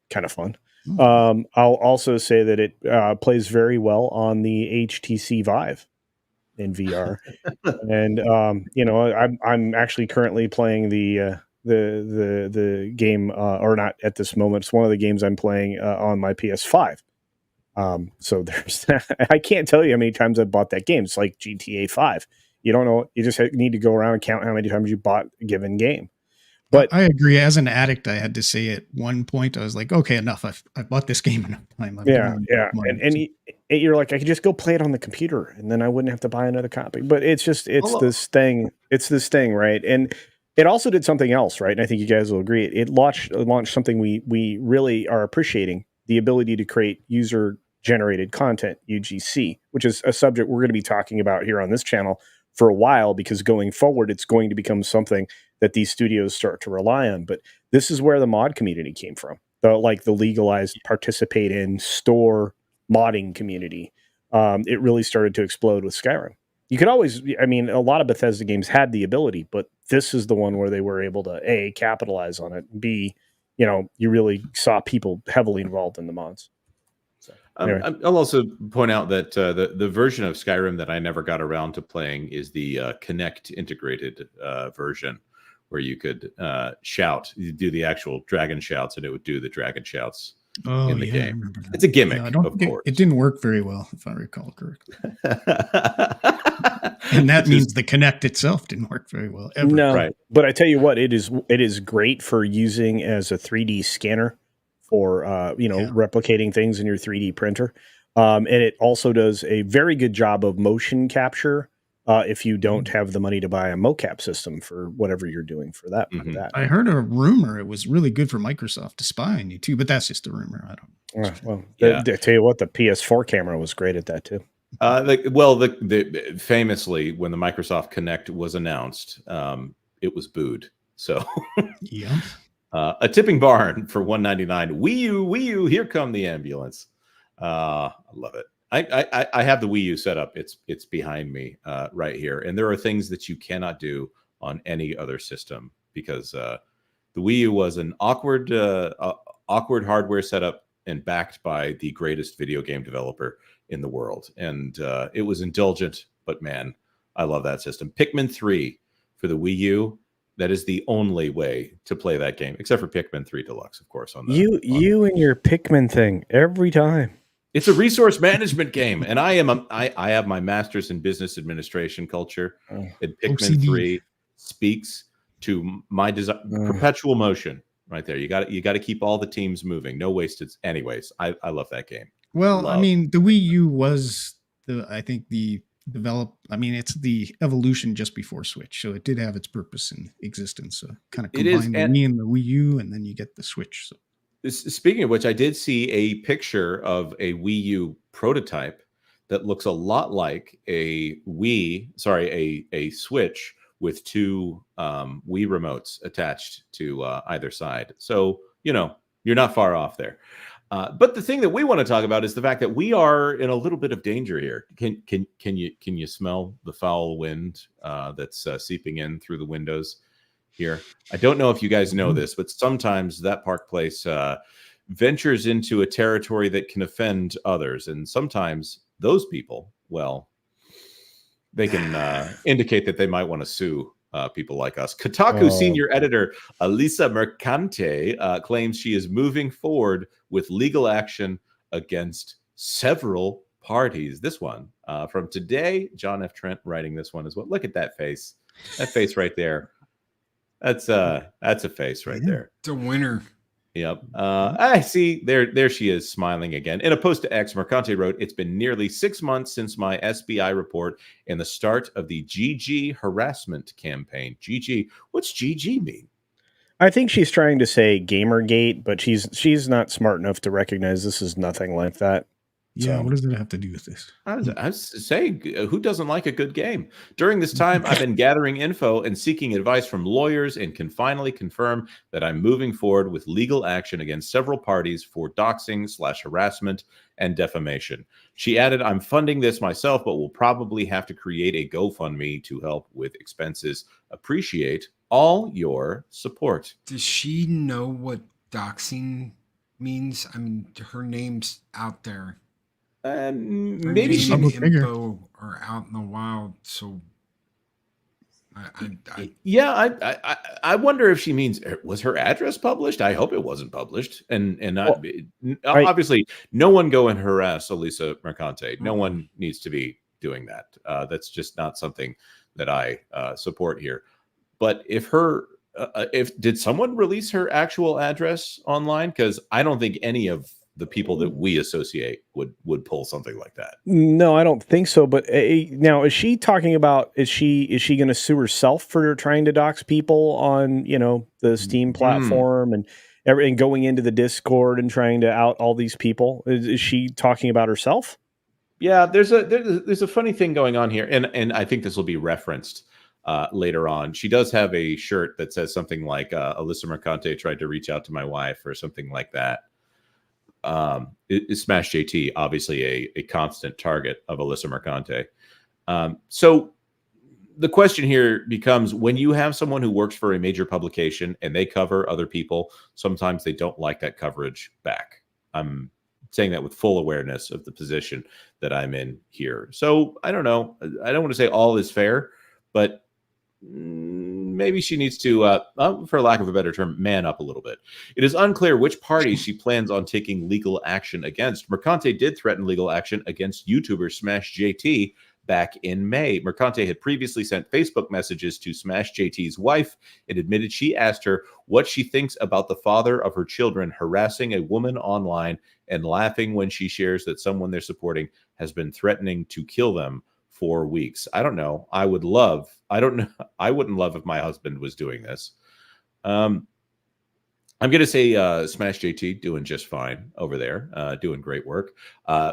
kind of fun. I'll also say that it plays very well on the HTC Vive in VR, and I'm actually currently playing the game, or not at this moment. It's one of the games I'm playing on my PS5. So there's I can't tell you how many times I've bought that game. It's like GTA 5. You don't know. You just need to go around and count how many times you bought a given game. But I agree. As an addict, I had to say at one point, I was like, okay, enough. I've bought this game enough time. And you're like, I could just go play it on the computer, and then I wouldn't have to buy another copy. But it's this thing. It's this thing, right? And it also did something else, right? And I think you guys will agree. It launched something we really are appreciating: the ability to create user-generated content, UGC, which is a subject we're going to be talking about here on this channel for a while, because going forward, it's going to become something that these studios start to rely on. But this is where the mod community came from. The legalized, participate in, store modding community. It really started to explode with Skyrim. You could always, a lot of Bethesda games had the ability, but this is the one where they were able to A, capitalize on it, B, you really saw people heavily involved in the mods. So, anyway. I'll also point out that the version of Skyrim that I never got around to playing is the Kinect integrated version, where you could shout, you do the actual dragon shouts, and it would do the dragon shouts in the game. I remember that. It's a gimmick, of course. It didn't work very well, if I recall correctly. And that means the Kinect itself didn't work very well ever. No, right. But I tell you what, it is great for using as a 3D scanner for replicating things in your 3D printer. And it also does a very good job of motion capture if you don't have the money to buy a mocap system for whatever you're doing for that. Mm-hmm. I heard a rumor it was really good for Microsoft to spy on you too, but that's just a rumor. I don't know. Well, I tell you what, the PS4 camera was great at that too. Famously, when the Microsoft Kinect was announced, it was booed. So, yeah, a tipping barn for $199. Wii U, here come the ambulance. I love it. I have the Wii U set up. It's behind me right here, and there are things that you cannot do on any other system because the Wii U was an awkward hardware setup and backed by the greatest video game developer in the world. And it was indulgent, but man, I love that system. Pikmin 3 for the Wii U. That is the only way to play that game, except for Pikmin 3 Deluxe, of course. And your Pikmin thing every time. It's a resource management game, and I have my master's in business administration culture, and Pikmin OCD. 3 speaks to my perpetual motion. Right there, you got to keep all the teams moving, no wasted. Anyways, I love that game. Well, I mean, the Wii U was it's the evolution just before Switch, so it did have its purpose in existence. So kind of combine the Wii and the Wii U, and then you get the Switch. So. Speaking of which, I did see a picture of a Wii U prototype that looks a lot like a Switch with two Wii remotes attached to either side. So, you're not far off there. But the thing that we want to talk about is the fact that we are in a little bit of danger here. Can you smell the foul wind that's seeping in through the windows here? I don't know if you guys know this, but sometimes that Park Place ventures into a territory that can offend others. And sometimes those people, well, they can indicate that they might want to sue people like us. Kotaku senior editor Elisa Mercante claims she is moving forward with legal action against several parties. This one from today, John F. Trent writing this one as well. Look at that face. That face right there. That's a face right there. It's a winner. Yep. I see. There she is, smiling again. In a post to X, Mercante wrote, "It's been nearly 6 months since my SBI report and the start of the GG harassment campaign." GG. What's GG mean? I think she's trying to say Gamergate, but she's not smart enough to recognize this is nothing like that. Yeah, what does it have to do with this? I was saying, who doesn't like a good game? During this time, I've been gathering info and seeking advice from lawyers and can finally confirm that I'm moving forward with legal action against several parties for doxing/harassment and defamation. She added, "I'm funding this myself, but will probably have to create a GoFundMe to help with expenses. Appreciate all your support." Does she know what doxing means? I mean, her name's out there. Maybe she info are out in the wild, so I wonder if she means, was her address published? I hope it wasn't published, and obviously no one go and harass Elisa Mercante. No one needs to be doing that. That's just not something that I support here. But if did someone release her actual address online? Because I don't think any of the people that we associate would pull something like that. No, I don't think so. But now, is she talking about, is she going to sue herself for trying to dox people on, the Steam platform and going into the Discord and trying to out all these people? Is she talking about herself? Yeah, there's a funny thing going on here. And I think this will be referenced later on. She does have a shirt that says something like Alyssa Mercante tried to reach out to my wife or something like that. Smash JT, obviously a constant target of Alyssa Mercante. So the question here becomes, when you have someone who works for a major publication and they cover other people, sometimes they don't like that coverage back. I'm saying that with full awareness of the position that I'm in here. So I don't know. I don't want to say all is fair, but maybe she needs to, for lack of a better term, man up a little bit. It is unclear which party she plans on taking legal action against. Mercante did threaten legal action against YouTuber Smash JT back in May. Mercante had previously sent Facebook messages to Smash JT's wife and admitted she asked her what she thinks about the father of her children harassing a woman online and laughing when she shares that someone they're supporting has been threatening to kill them for weeks. I don't know. I wouldn't love if my husband was doing this. I'm going to say Smash JT doing just fine over there, doing great work.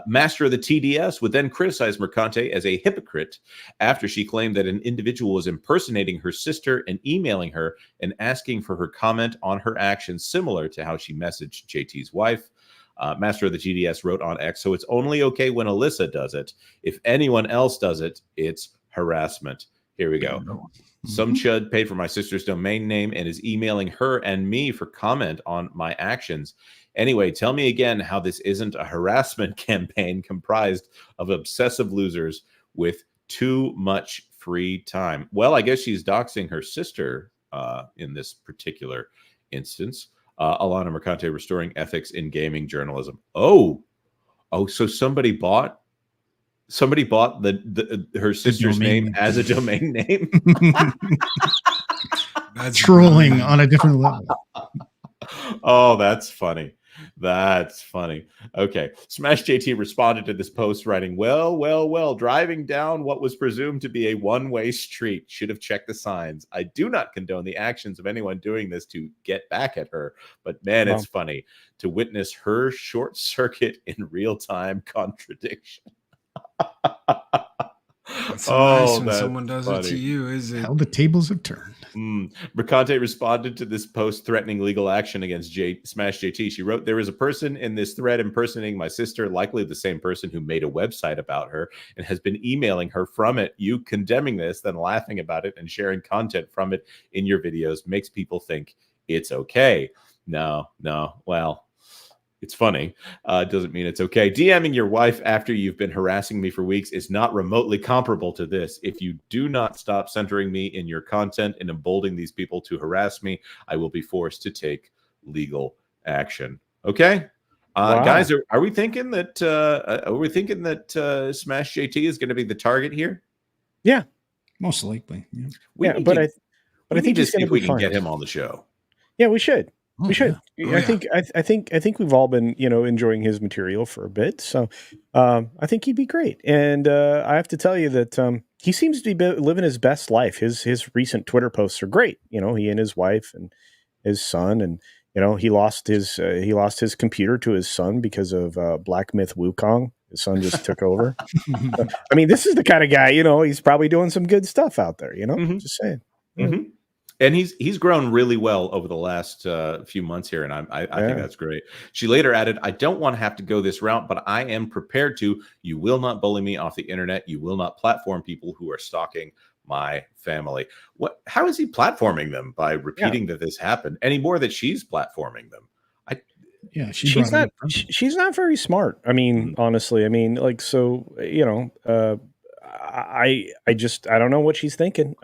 Master of the TDS would then criticize Mercante as a hypocrite after she claimed that an individual was impersonating her sister and emailing her and asking for her comment on her actions, similar to how she messaged JT's wife. Master of the TDS wrote on X, so it's only okay when Alyssa does it. If anyone else does it, it's harassment. Here we go. Some chud paid for my sister's domain name and is emailing her and me for comment on my actions. Anyway, tell me again how this isn't a harassment campaign comprised of obsessive losers with too much free time. Well, I guess she's doxing her sister in this particular instance. Alana Mercante restoring ethics in gaming journalism. Oh, so somebody bought her sister's name as a domain name. That's trolling on a different level. Oh, that's funny. That's funny. Okay. Smash JT responded to this post writing, well, driving down what was presumed to be a one-way street. Should have checked the signs. I do not condone the actions of anyone doing this to get back at her, but man, it's funny to witness her short circuit in real-time contradiction. It's nice when someone does funny. It to you, is it? How the tables have turned. Mercante responded to this post threatening legal action against Smash JT. She wrote, there is a person in this thread impersonating my sister, likely the same person who made a website about her and has been emailing her from it. You condemning this, then laughing about it and sharing content from it in your videos makes people think it's okay. No, well, it's funny. Doesn't mean it's okay. DMing your wife after you've been harassing me for weeks is not remotely comparable to this. If you do not stop centering me in your content and emboldening these people to harass me, I will be forced to take legal action. Okay, wow. Guys, are we thinking that Smash JT is going to be the target here? Yeah, most likely. Yeah, but I think just see if we can get him on the show. Yeah, we should. We should. I think we've all been, enjoying his material for a bit. So I think he'd be great. And I have to tell you that he seems to be living his best life. His recent Twitter posts are great. He and his wife and his son, and he lost his computer to his son because of Black Myth Wukong. His son just took over. I mean, this is the kind of guy, he's probably doing some good stuff out there. Just saying. Mm-hmm. And he's grown really well over the last few months here, and I think that's great. She later added, I don't want to have to go this route, but I am prepared to. You will not bully me off the internet. You will not platform people who are stalking my family. How is he platforming them? By repeating that this happened? Any more that she's platforming them? She's not very smart. I mean, honestly, I don't know what she's thinking.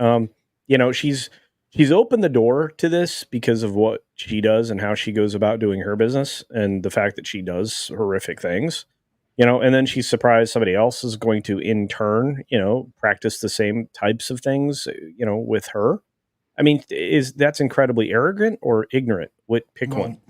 She's opened the door to this because of what she does and how she goes about doing her business and the fact that she does horrific things, and then she's surprised somebody else is going to in turn, practice the same types of things, with her. I mean, that's incredibly arrogant or ignorant? Pick one.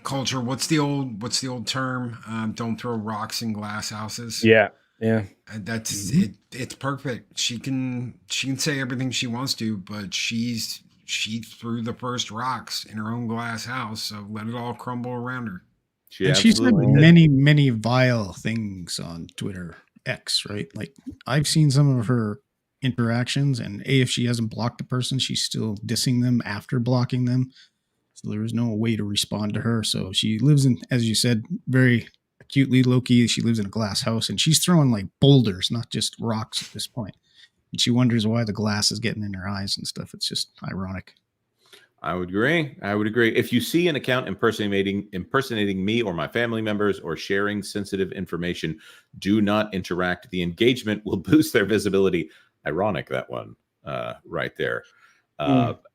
Culture. What's the old term? Don't throw rocks in glass houses. Yeah. That's it. It's perfect. She can say everything she wants to, but she threw the first rocks in her own glass house, so let it all crumble around her. She's said many vile things on Twitter X, right? Like, I've seen some of her interactions, and if she hasn't blocked a person, she's still dissing them after blocking them. So there is no way to respond to her. So she lives in, as you said, very acutely low-key. She lives in a glass house, and she's throwing like boulders, not just rocks at this point. And she wonders why the glass is getting in her eyes and stuff. It's just ironic. I would agree. If you see an account impersonating me or my family members or sharing sensitive information, do not interact. The engagement will boost their visibility. Ironic, that one right there.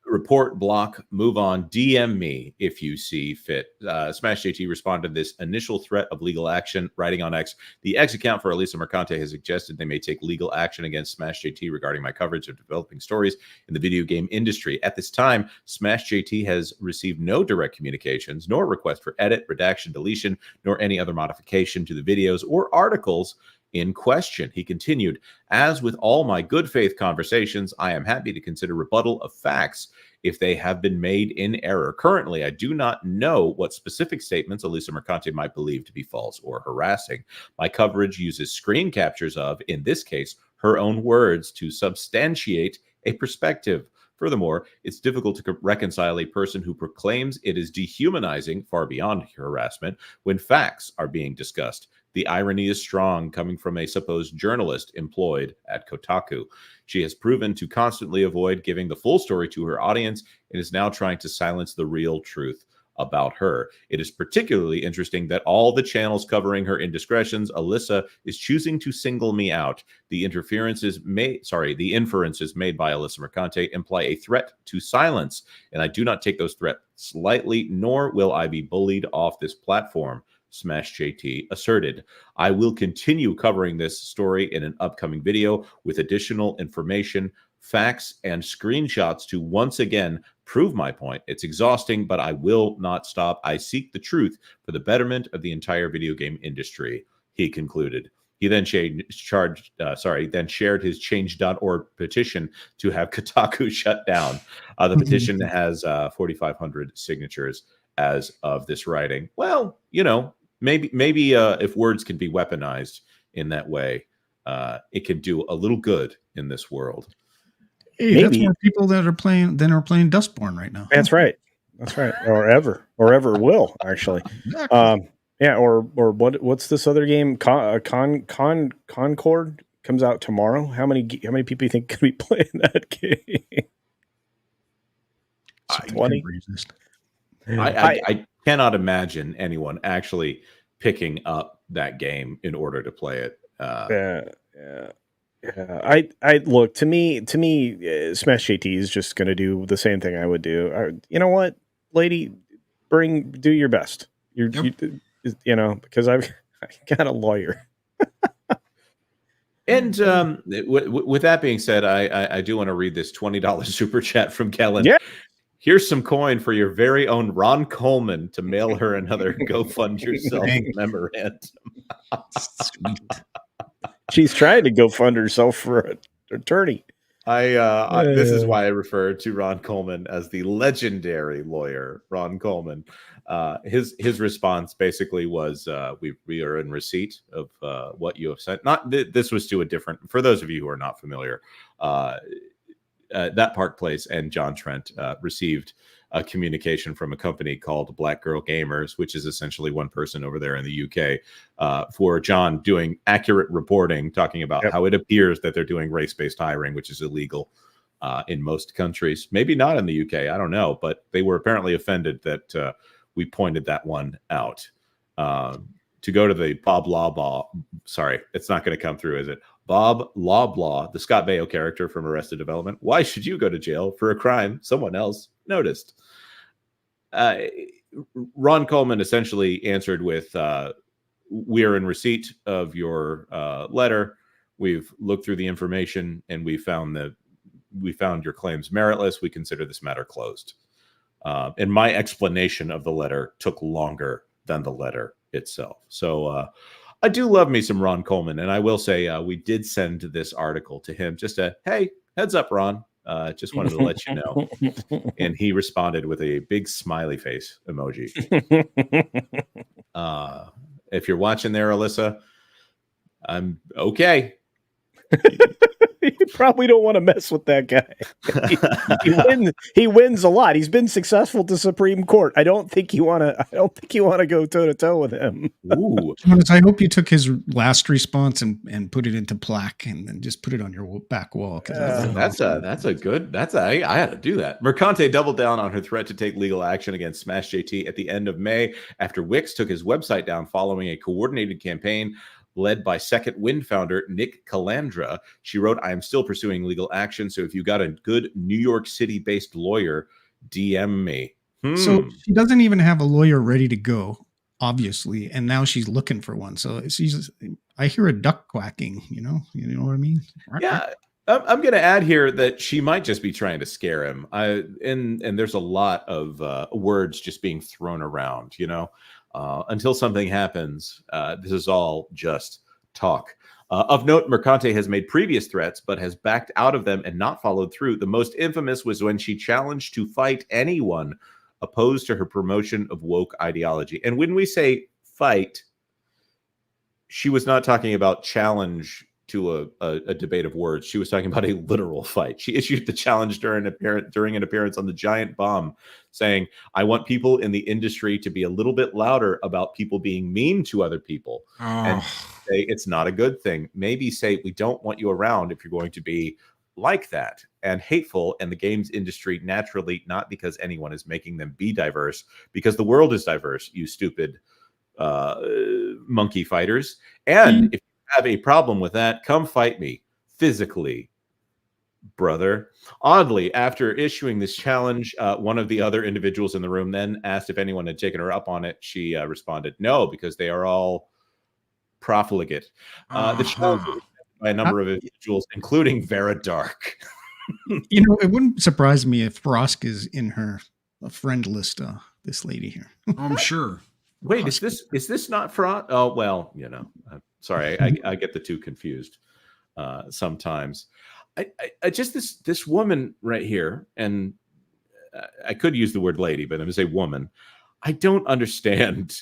Report, block, move on, DM me if you see fit. Smash JT responded to this initial threat of legal action, writing on X. The X account for Elisa Mercante has suggested they may take legal action against Smash JT regarding my coverage of developing stories in the video game industry. At this time, Smash JT has received no direct communications, nor request for edit, redaction, deletion, nor any other modification to the videos or articles in question. He continued, as with all my good faith conversations, I am happy to consider rebuttal of facts if they have been made in error. Currently, I do not know what specific statements Elisa Mercante might believe to be false or harassing. My coverage uses screen captures of, in this case, her own words to substantiate a perspective. Furthermore, it's difficult to reconcile a person who proclaims it is dehumanizing, far beyond harassment, when facts are being discussed. The irony is strong, coming from a supposed journalist employed at Kotaku. She has proven to constantly avoid giving the full story to her audience and is now trying to silence the real truth about her. It is particularly interesting that all the channels covering her indiscretions, Alyssa is choosing to single me out. The inferences made by Alyssa Mercante imply a threat to silence, and I do not take those threats lightly, nor will I be bullied off this platform. Smash JT asserted. I will continue covering this story in an upcoming video with additional information, facts, and screenshots to once again prove my point. It's exhausting, but I will not stop. I seek the truth for the betterment of the entire video game industry, he concluded. He then shared his change.org petition to have Kotaku shut down. The petition has 4,500 signatures as of this writing. Well, maybe if words can be weaponized in that way, it can do a little good in this world. Hey, that's more people that are playing than are playing Dustborne right now. That's right. Or ever will, actually. Exactly. Or what's this other game? Concord comes out tomorrow. How many people you think could be playing that game? 20. I cannot imagine anyone actually picking up that game in order to play it. Yeah. I look, to me, Smash JT is just going to do the same thing I would do. You know what, lady, do your best. Because I got a lawyer. And with that being said, I do want to read this $20 super chat from Kellen. Yeah. Here's some coin for your very own Ron Coleman to mail her another Go Fund Yourself memorandum. Sweet. She's trying to go fund herself for an attorney. This is why I refer to Ron Coleman as the legendary lawyer, Ron Coleman. His response basically was, we are in receipt of what you have sent. This was to a different, for those of you who are not familiar, that Park Place and John Trent received a communication from a company called Black Girl Gamers, which is essentially one person over there in the UK, for John doing accurate reporting, talking about how it appears that they're doing race-based hiring, which is illegal in most countries. Maybe not in the UK, I don't know, but they were apparently offended that we pointed that one out. To go to the Bob Lawblaw, sorry, it's not going to come through, is it? Bob Lawblaw, the Scott Baio character from Arrested Development. Why should you go to jail for a crime someone else noticed? Ron Coleman essentially answered with, we are in receipt of your letter. We've looked through the information and we found your claims meritless. We consider this matter closed. And my explanation of the letter took longer than the letter itself. So I do love me some Ron Coleman, and I will say we did send this article to him. Just hey, heads up, Ron. Just wanted to let you know. And he responded with a big smiley face emoji. If you're watching there, Alyssa, I'm okay. probably don't want to mess with that guy. He wins a lot. He's been successful to Supreme Court. I don't think you want to go toe to toe with him. Ooh. Jonas, I hope you took his last response and put it into plaque and then just put it on your back wall. That's a good. I had to do that. Mercante doubled down on her threat to take legal action against Smash JT at the end of May after Wix took his website down following a coordinated campaign led by Second Wind founder Nick Calandra. She wrote, "I am still pursuing legal action, so if you got a good New York City-based lawyer, DM me." So she doesn't even have a lawyer ready to go, obviously, and now she's looking for one. So I hear a duck quacking, you know what I mean? Yeah. I'm going to add here that she might just be trying to scare him. And there's a lot of words just being thrown around, until something happens. This is all just talk. Of note, Mercante has made previous threats, but has backed out of them and not followed through. The most infamous was when she challenged to fight anyone opposed to her promotion of woke ideology. And when we say fight, she was not talking about challenge to a debate of words. She was talking about a literal fight. She issued the challenge during an appearance on the Giant Bomb, saying, "I want people in the industry to be a little bit louder about people being mean to other people." And say it's not a good thing. Maybe say, "We don't want you around if you're going to be like that and hateful." And the games industry naturally, not because anyone is making them be diverse, because the world is diverse, you stupid monkey fighters. And if have a problem with that, come fight me physically, brother. Oddly, after issuing this challenge, one of the other individuals in the room then asked if anyone had taken her up on it. She responded, "No, because they are all profligate." The challenge was accepted by a number of individuals, including Vera Dark. It wouldn't surprise me if Rosk is in her friend list, this lady here. I'm sure. Wait, is this not fraud? Oh, well, sorry, I get the two confused sometimes. I just this woman right here, and I could use the word lady, but I'm going to say woman. I don't understand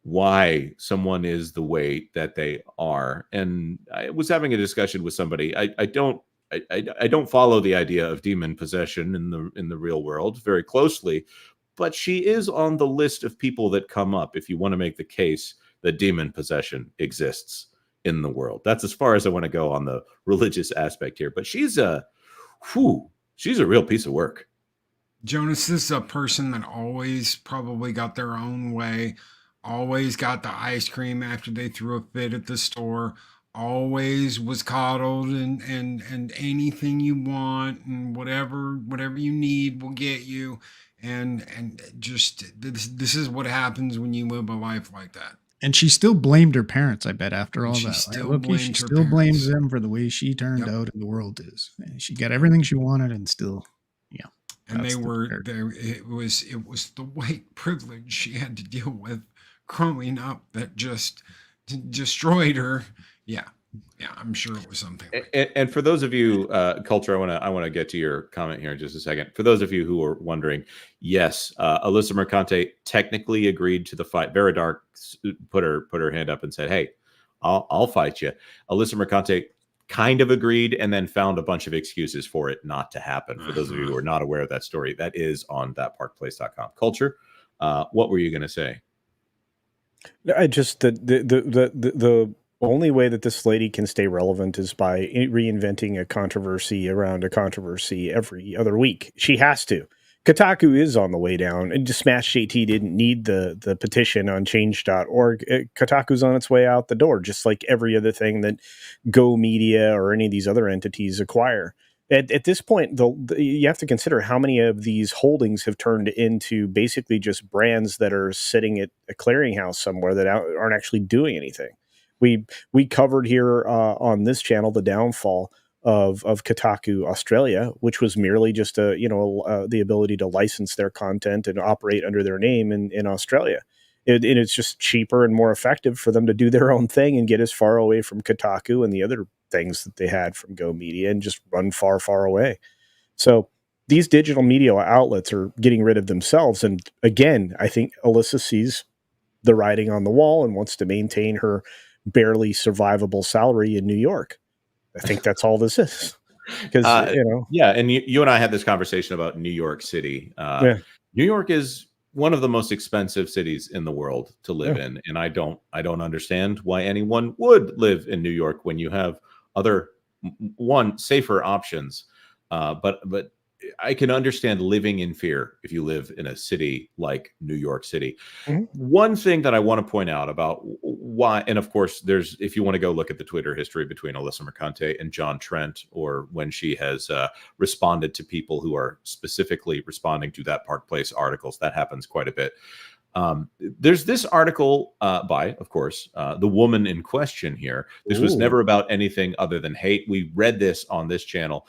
why someone is the way that they are. And I was having a discussion with somebody. I don't follow the idea of demon possession in the real world very closely, but she is on the list of people that come up if you want to make the case that demon possession exists in the world. That's as far as I want to go on the religious aspect here. But she's a real piece of work. Jonas is a person that always probably got their own way, always got the ice cream after they threw a fit at the store, always was coddled and anything you want and whatever you need will get you. And just this is what happens when you live a life like that. And she still blamed her parents, I bet, after all that. She still blames them for the way she turned out in the world is. And she got everything she wanted and still, yeah. And they were there. It was the white privilege she had to deal with growing up that just destroyed her. Yeah, I'm sure it was something. And for those of you, Culture, I want to get to your comment here in just a second. For those of you who are wondering, yes, Alyssa Mercante technically agreed to the fight. Vera Dark put her hand up and said, "Hey, I'll fight you." Alyssa Mercante kind of agreed and then found a bunch of excuses for it not to happen. For those of you who are not aware of that story, that is on thatparkplace.com. Culture, what were you going to say? I just the only way that this lady can stay relevant is by reinventing a controversy around a controversy every other week. She has to. Kotaku is on the way down, and Smash JT didn't need the petition on change.org. Kotaku's on its way out the door, just like every other thing that Go Media or any of these other entities acquire. At this point, you have to consider how many of these holdings have turned into basically just brands that are sitting at a clearinghouse somewhere that aren't actually doing anything. We covered here on this channel the downfall of Kotaku Australia, which was merely just the ability to license their content and operate under their name in Australia. And it's just cheaper and more effective for them to do their own thing and get as far away from Kotaku and the other things that they had from Go Media and just run far, far away. So these digital media outlets are getting rid of themselves. And again, I think Alyssa sees the writing on the wall and wants to maintain her barely survivable salary in New York. think that's all this is. Because yeah, and you and I had this conversation about New York City. New York is one of the most expensive cities in the world to live in, and I don't understand why anyone would live in New York when you have other safer options. But I can understand living in fear if you live in a city like New York City. One thing that I want to point out about why, and of course, if you want to go look at the Twitter history between Alyssa Mercante and John Trent, or when she has responded to people who are specifically responding to that Park Place articles, that happens quite a bit. There's this article by, of course, the woman in question here. This was never about anything other than hate. We read this on this channel.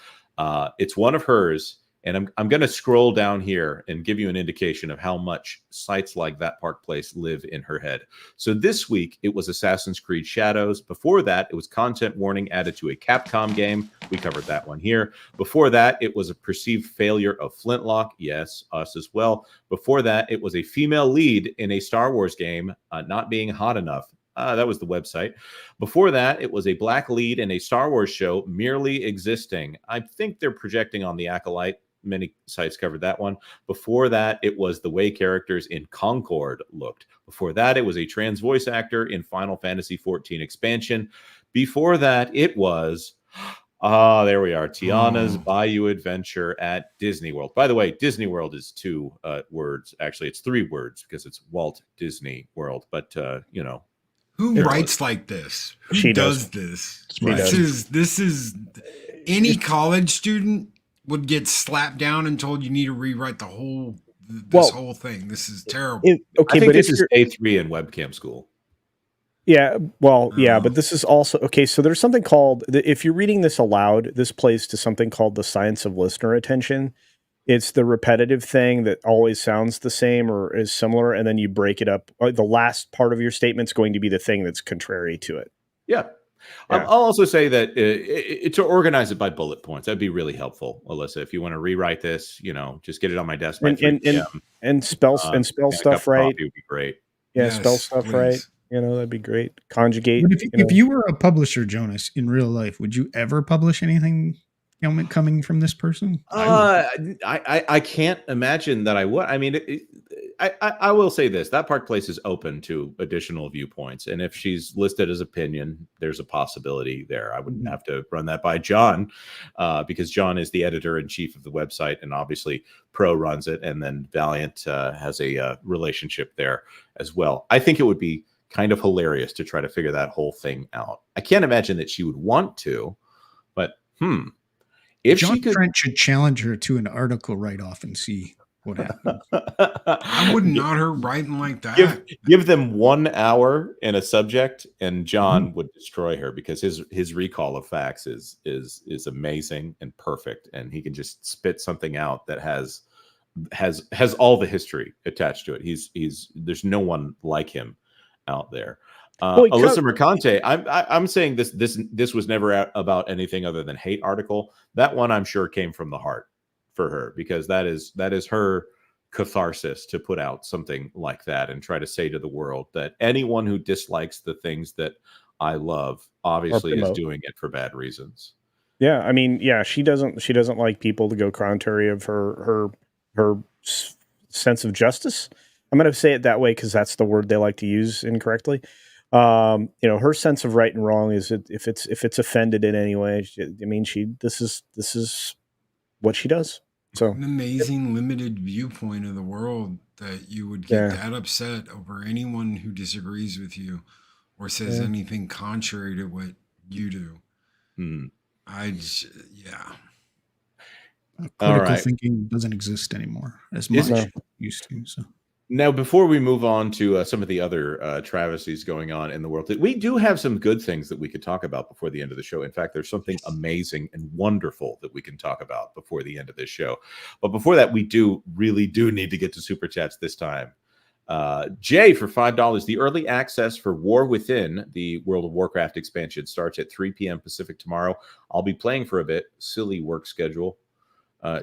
It's one of hers. And I'm going to scroll down here and give you an indication of how much sites like that Park Place live in her head. So this week, it was Assassin's Creed Shadows. Before that, it was content warning added to a Capcom game. We covered that one here. Before that, it was a perceived failure of Flintlock. Yes, us as well. Before that, it was a female lead in a Star Wars game not being hot enough. That was the website. Before that, it was a black lead in a Star Wars show merely existing. I think they're projecting on the Acolyte. Many sites covered that one. Before that, it was the way characters in Concord looked. Before that, it was a trans voice actor in Final Fantasy XIV expansion. Before that, it was, there we are, Tiana's Bayou Adventure at Disney World. By the way, Disney World is 2 words. Actually, it's 3 words because it's Walt Disney World. But, who writes like this? Who does this? This is any college student would get slapped down and told you need to rewrite the whole whole thing. This is terrible. I think this is A3 in webcam school. Yeah, well, yeah, but this is also okay. So there's something called, if you're reading this aloud, this plays to something called the science of listener attention. It's the repetitive thing that always sounds the same or is similar, and then you break it up. The last part of your statement's going to be the thing that's contrary to it. Yeah. I'll also say that to organize it by bullet points, that'd be really helpful, Alyssa. If you want to rewrite this, just get it on my desk by 3 p.m. and spell stuff right. It would be great. Yeah, yes, spell stuff right. That'd be great. Conjugate. But if you were a publisher, Jonas, in real life, would you ever publish anything coming from this person? I can't imagine that I would. I mean, I will say this: that Park Place is open to additional viewpoints, and if she's listed as opinion, there's a possibility there. I wouldn't have to run that by John, because John is the editor-in-chief of the website, and obviously Pro runs it, and then Valiant has a relationship there as well. I think it would be kind of hilarious to try to figure that whole thing out. I can't imagine that she would want to, but if John she could, Trent should challenge her to an article write-off and see what happens. I would not her writing like that. Give them 1 hour in a subject, and John would destroy her because his recall of facts is amazing and perfect, and he can just spit something out that has all the history attached to it. There's no one like him out there. Alyssa Mercante, I'm saying this was never about anything other than hate article. That one I'm sure came from the heart for her, because that is her catharsis to put out something like that and try to say to the world that anyone who dislikes the things that I love obviously is doing it for bad reasons. Yeah, I mean, yeah, she doesn't like people to go contrary of her sense of justice. I'm going to say it that way because that's the word they like to use incorrectly. Her sense of right and wrong is if it's offended in any way. I mean, this is what she does. So an amazing limited viewpoint of the world that you would get that upset over anyone who disagrees with you or says anything contrary to what you do. Critical thinking doesn't exist anymore as much as it used to. So. Now, before we move on to some of the other travesties going on in the world, we do have some good things that we could talk about before the end of the show. In fact, there's something amazing and wonderful that we can talk about before the end of this show. But before that, we really do need to get to Super Chats this time. Jay, for $5, the early access for War Within, the World of Warcraft expansion, starts at 3 p.m. Pacific tomorrow. I'll be playing for a bit. Silly work schedule.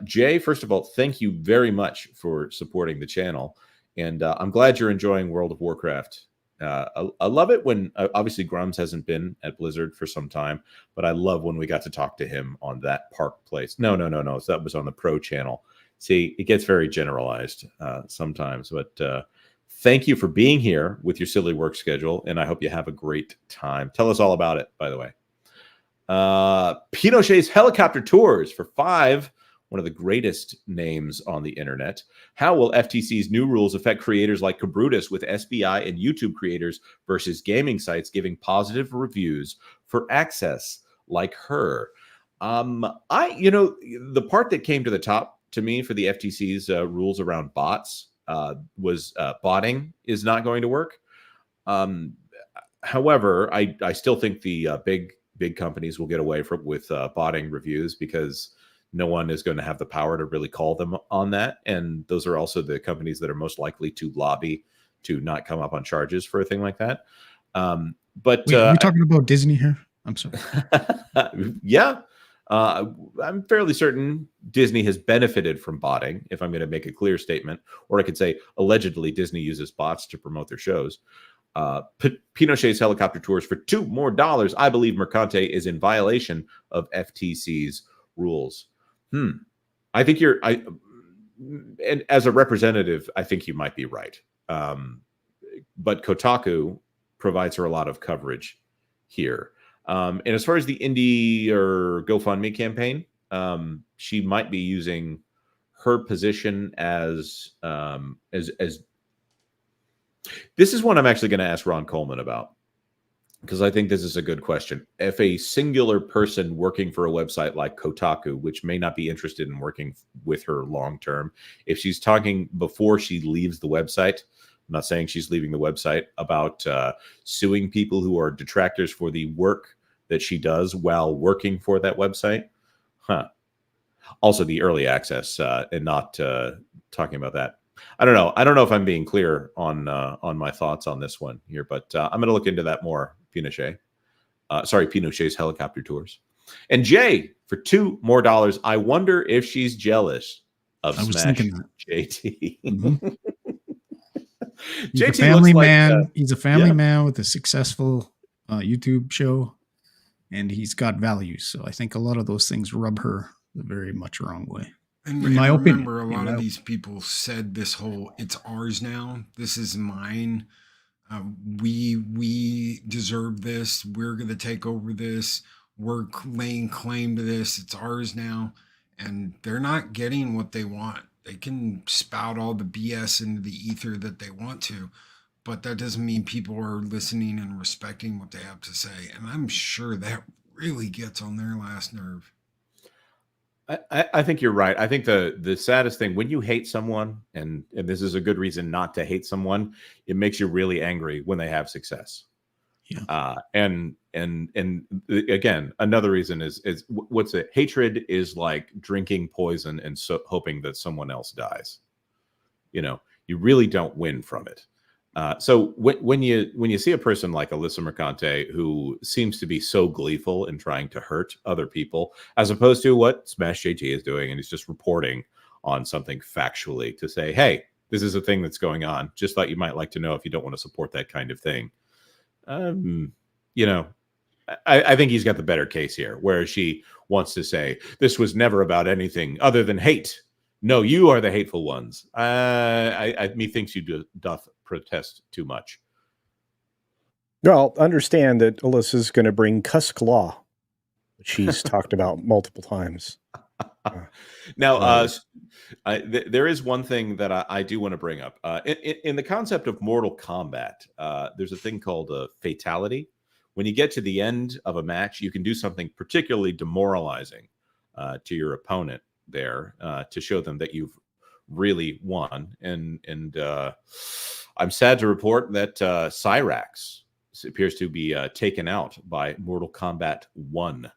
Jay, first of all, thank you very much for supporting the channel. And I'm glad you're enjoying World of Warcraft I love it when obviously Grums hasn't been at Blizzard for some time, but I love when we got to talk to him on that Park Place. No. So that was on the Pro channel. See, it gets very generalized sometimes, but thank you for being here with your silly work schedule, and I hope you have a great time. Tell us all about it, by the way. Pinochet's Helicopter Tours for 5, one of the greatest names on the internet. How will FTC's new rules affect creators like Cabrutus with SBI and YouTube creators versus gaming sites giving positive reviews for access like her? The part that came to the top to me for the FTC's rules around bots was botting is not going to work. However, I still think the big companies will get away with botting reviews because no one is going to have the power to really call them on that. And those are also the companies that are most likely to lobby to not come up on charges for a thing like that. But wait, are we talking about Disney here? I'm sorry. Yeah. I'm fairly certain Disney has benefited from botting, if I'm going to make a clear statement. Or I could say allegedly Disney uses bots to promote their shows. Pinochet's Helicopter Tours for $2 more. I believe Mercante is in violation of FTC's rules. I think and as a representative, I think you might be right. But Kotaku provides her a lot of coverage here. And as far as the indie or GoFundMe campaign, she might be using her position as this is one I'm actually going to ask Ron Coleman about, because I think this is a good question. If a singular person working for a website like Kotaku, which may not be interested in working with her long term, if she's talking before she leaves the website, I'm not saying she's leaving the website, about suing people who are detractors for the work that she does while working for that website. Also the early access and not talking about that. I don't know if I'm being clear on my thoughts on this one here, but I'm going to look into that more. Pinochet's Helicopter Tours. And Jay, for $2 more, I wonder if she's jealous of Smash JT. Mm-hmm. He's JT a family looks man. Like, he's a family man with a successful YouTube show, and he's got values. So I think a lot of those things rub her the very much wrong way. And in my remember, opinion, a lot of these people said this whole "it's ours now. This is mine. We deserve this. We're going to take over this. We're laying claim to this. It's ours now." And they're not getting what they want. They can spout all the BS into the ether that they want to, but that doesn't mean people are listening and respecting what they have to say. And I'm sure that really gets on their last nerve. I think you're right. I think the saddest thing when you hate someone, and this is a good reason not to hate someone, it makes you really angry when they have success. Yeah. And again, another reason is what's it? Hatred is like drinking poison and hoping that someone else dies. You really don't win from it. So when you see a person like Alyssa Mercante, who seems to be so gleeful in trying to hurt other people, as opposed to what Smash JT is doing, and he's just reporting on something factually to say, hey, this is a thing that's going on. Just thought you might like to know if you don't want to support that kind of thing. I think he's got the better case here, where she wants to say this was never about anything other than hate. No, you are the hateful ones. Methinks you doth protest too much. Well, understand that Alyssa's going to bring cusk law, which she's talked about multiple times. Now, there is one thing that I do want to bring up. In the concept of Mortal Kombat, there's a thing called a fatality. When you get to the end of a match, you can do something particularly demoralizing to your opponent there to show them that you've really won. And I'm sad to report that Cyrax appears to be taken out by Mortal Kombat 1.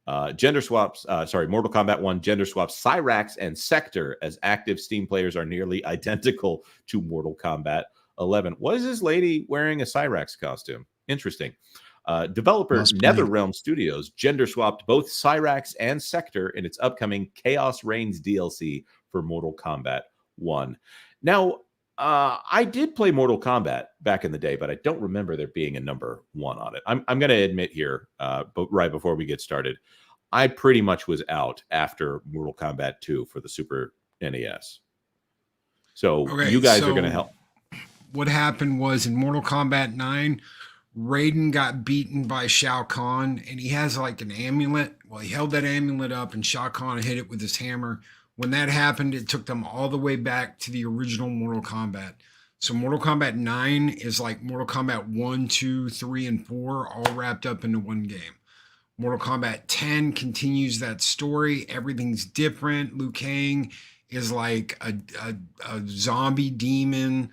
Mortal Kombat 1 gender swaps Cyrax and Sector as active Steam players are nearly identical to Mortal Kombat 11. What is this lady wearing a Cyrax costume? Interesting. Developer NetherRealm Studios gender swapped both Cyrax and Sector in its upcoming Chaos Reigns DLC for Mortal Kombat 1. Now, I did play Mortal Kombat back in the day, but I don't remember there being a number 1 on it. I'm going to admit here, but right before we get started, I pretty much was out after Mortal Kombat 2 for the Super NES. So you guys are going to help. What happened was in Mortal Kombat 9, Raiden got beaten by Shao Kahn, and he has like an amulet. Well, he held that amulet up, and Shao Kahn hit it with his hammer. When that happened, it took them all the way back to the original Mortal Kombat. So Mortal Kombat 9 is like Mortal Kombat 1, 2, 3, and 4 all wrapped up into one game. Mortal Kombat 10 continues that story. Everything's different. Liu Kang is like a zombie demon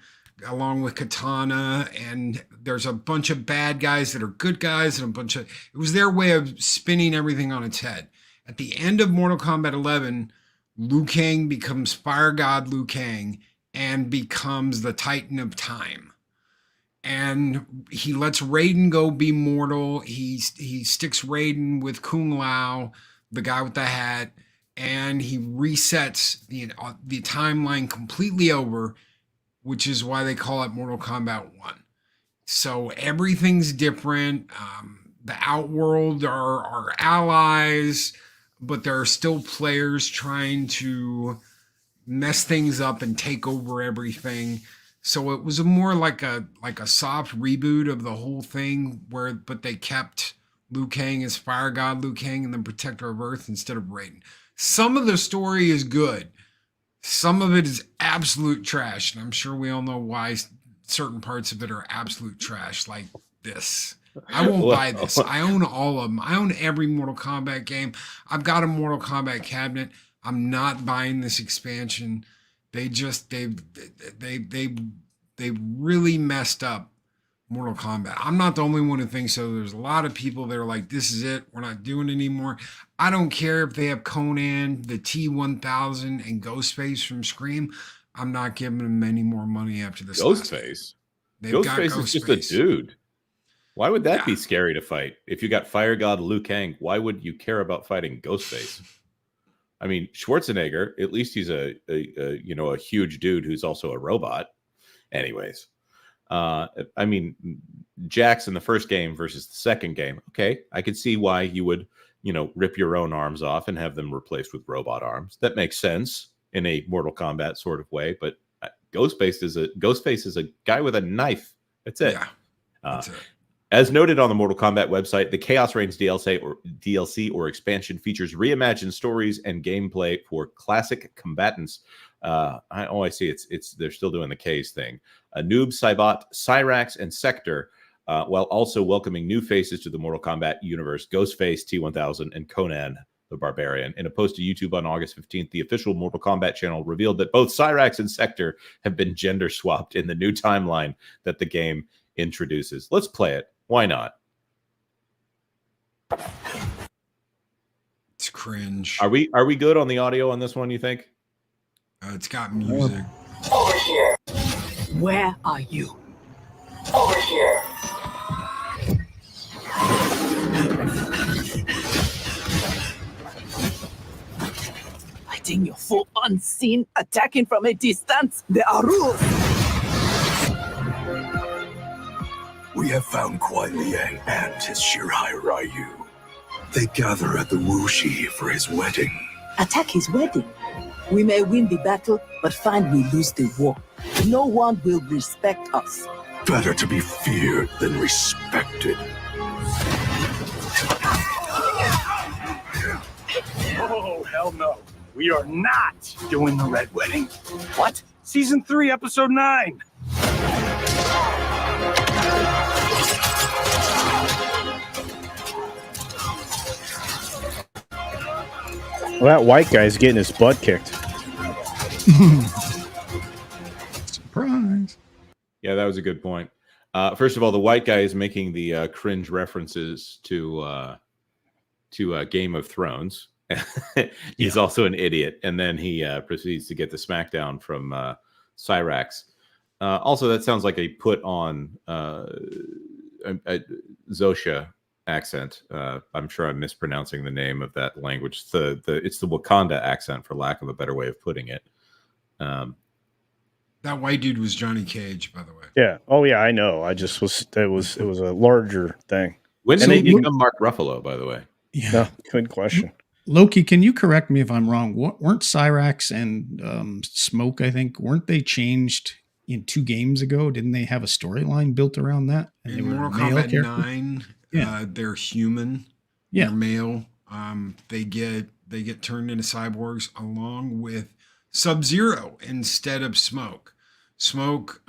along with Katana, and there's a bunch of bad guys that are good guys, and it was their way of spinning everything on its head. At the end of Mortal Kombat 11, Liu Kang becomes Fire God Liu Kang and becomes the Titan of Time. And he lets Raiden go be mortal. He sticks Raiden with Kung Lao, the guy with the hat, and he resets the timeline completely over, which is why they call it Mortal Kombat 1. So everything's different. The Outworld are allies, but there are still players trying to mess things up and take over everything. So it was more like a soft reboot of the whole thing, but they kept Liu Kang as Fire God Liu Kang and the Protector of Earth instead of Raiden. Some of the story is good. Some of it is absolute trash, and I'm sure we all know why certain parts of it are absolute trash, like this. I won't buy this. I own all of them. I own every Mortal Kombat game. I've got a Mortal Kombat cabinet. I'm not buying this expansion. They really messed up Mortal Kombat. I'm not the only one who thinks so. There's a lot of people that are like, this is it. We're not doing it anymore. I don't care if they have Conan, the T-1000, and Ghostface from Scream. I'm not giving them any more money after this. Ghostface? Ghostface is just a dude. Why would that be scary to fight? If you got Fire God Liu Kang, why would you care about fighting Ghostface? I mean, Schwarzenegger, at least he's a huge dude who's also a robot. Anyways, I mean, Jax in the first game versus the second game. Okay, I could see why you would, rip your own arms off and have them replaced with robot arms. That makes sense in a Mortal Kombat sort of way. But Ghostface is a guy with a knife. That's it. Yeah, that's it. As noted on the Mortal Kombat website, the Chaos Reigns DLC or expansion features reimagined stories and gameplay for classic combatants. I see they're still doing the K's thing. Noob, Saibot, Cyrax, and Sector, while also welcoming new faces to the Mortal Kombat universe, Ghostface, T-1000, and Conan the Barbarian. In a post to YouTube on August 15th, the official Mortal Kombat channel revealed that both Cyrax and Sector have been gender swapped in the new timeline that the game introduces. Let's play it. Why not? It's cringe. Are we good on the audio on this one, you think? It's got music. Over here. Where are you? Over here. Fighting your foe unseen, attacking from a distance. There are rules. We have found Kuai Liang and his Shirai Ryu. They gather at the Wuxi for his wedding. Attack his wedding. We may win the battle, but find we lose the war. No one will respect us. Better to be feared than respected. Oh, hell no. We are not doing the Red Wedding. What? Season 3, Episode 9. Well, that white guy's getting his butt kicked. Surprise. Yeah, that was a good point. First of all, the white guy is making the cringe references to Game of Thrones. He's also an idiot. And then he proceeds to get the smackdown from Cyrax. Also, that sounds like a put on Zosha accent. I'm sure I'm mispronouncing the name of that language. It's the Wakanda accent, for lack of a better way of putting it. That white dude was Johnny Cage, by the way. Yeah. Oh yeah, I know. I just was. It was a larger thing. When And did they he become Mark Ruffalo, by the way? Yeah. No, good question. Loki, can you correct me if I'm wrong? Weren't Cyrax and Smoke, I think, weren't they changed in 2 games ago? Didn't they have a storyline built around that? And they In were Mortal male Kombat characters? 9, Yeah. they're human. Yeah. They're male. They get turned into cyborgs along with Sub-Zero instead of Smoke. Smoke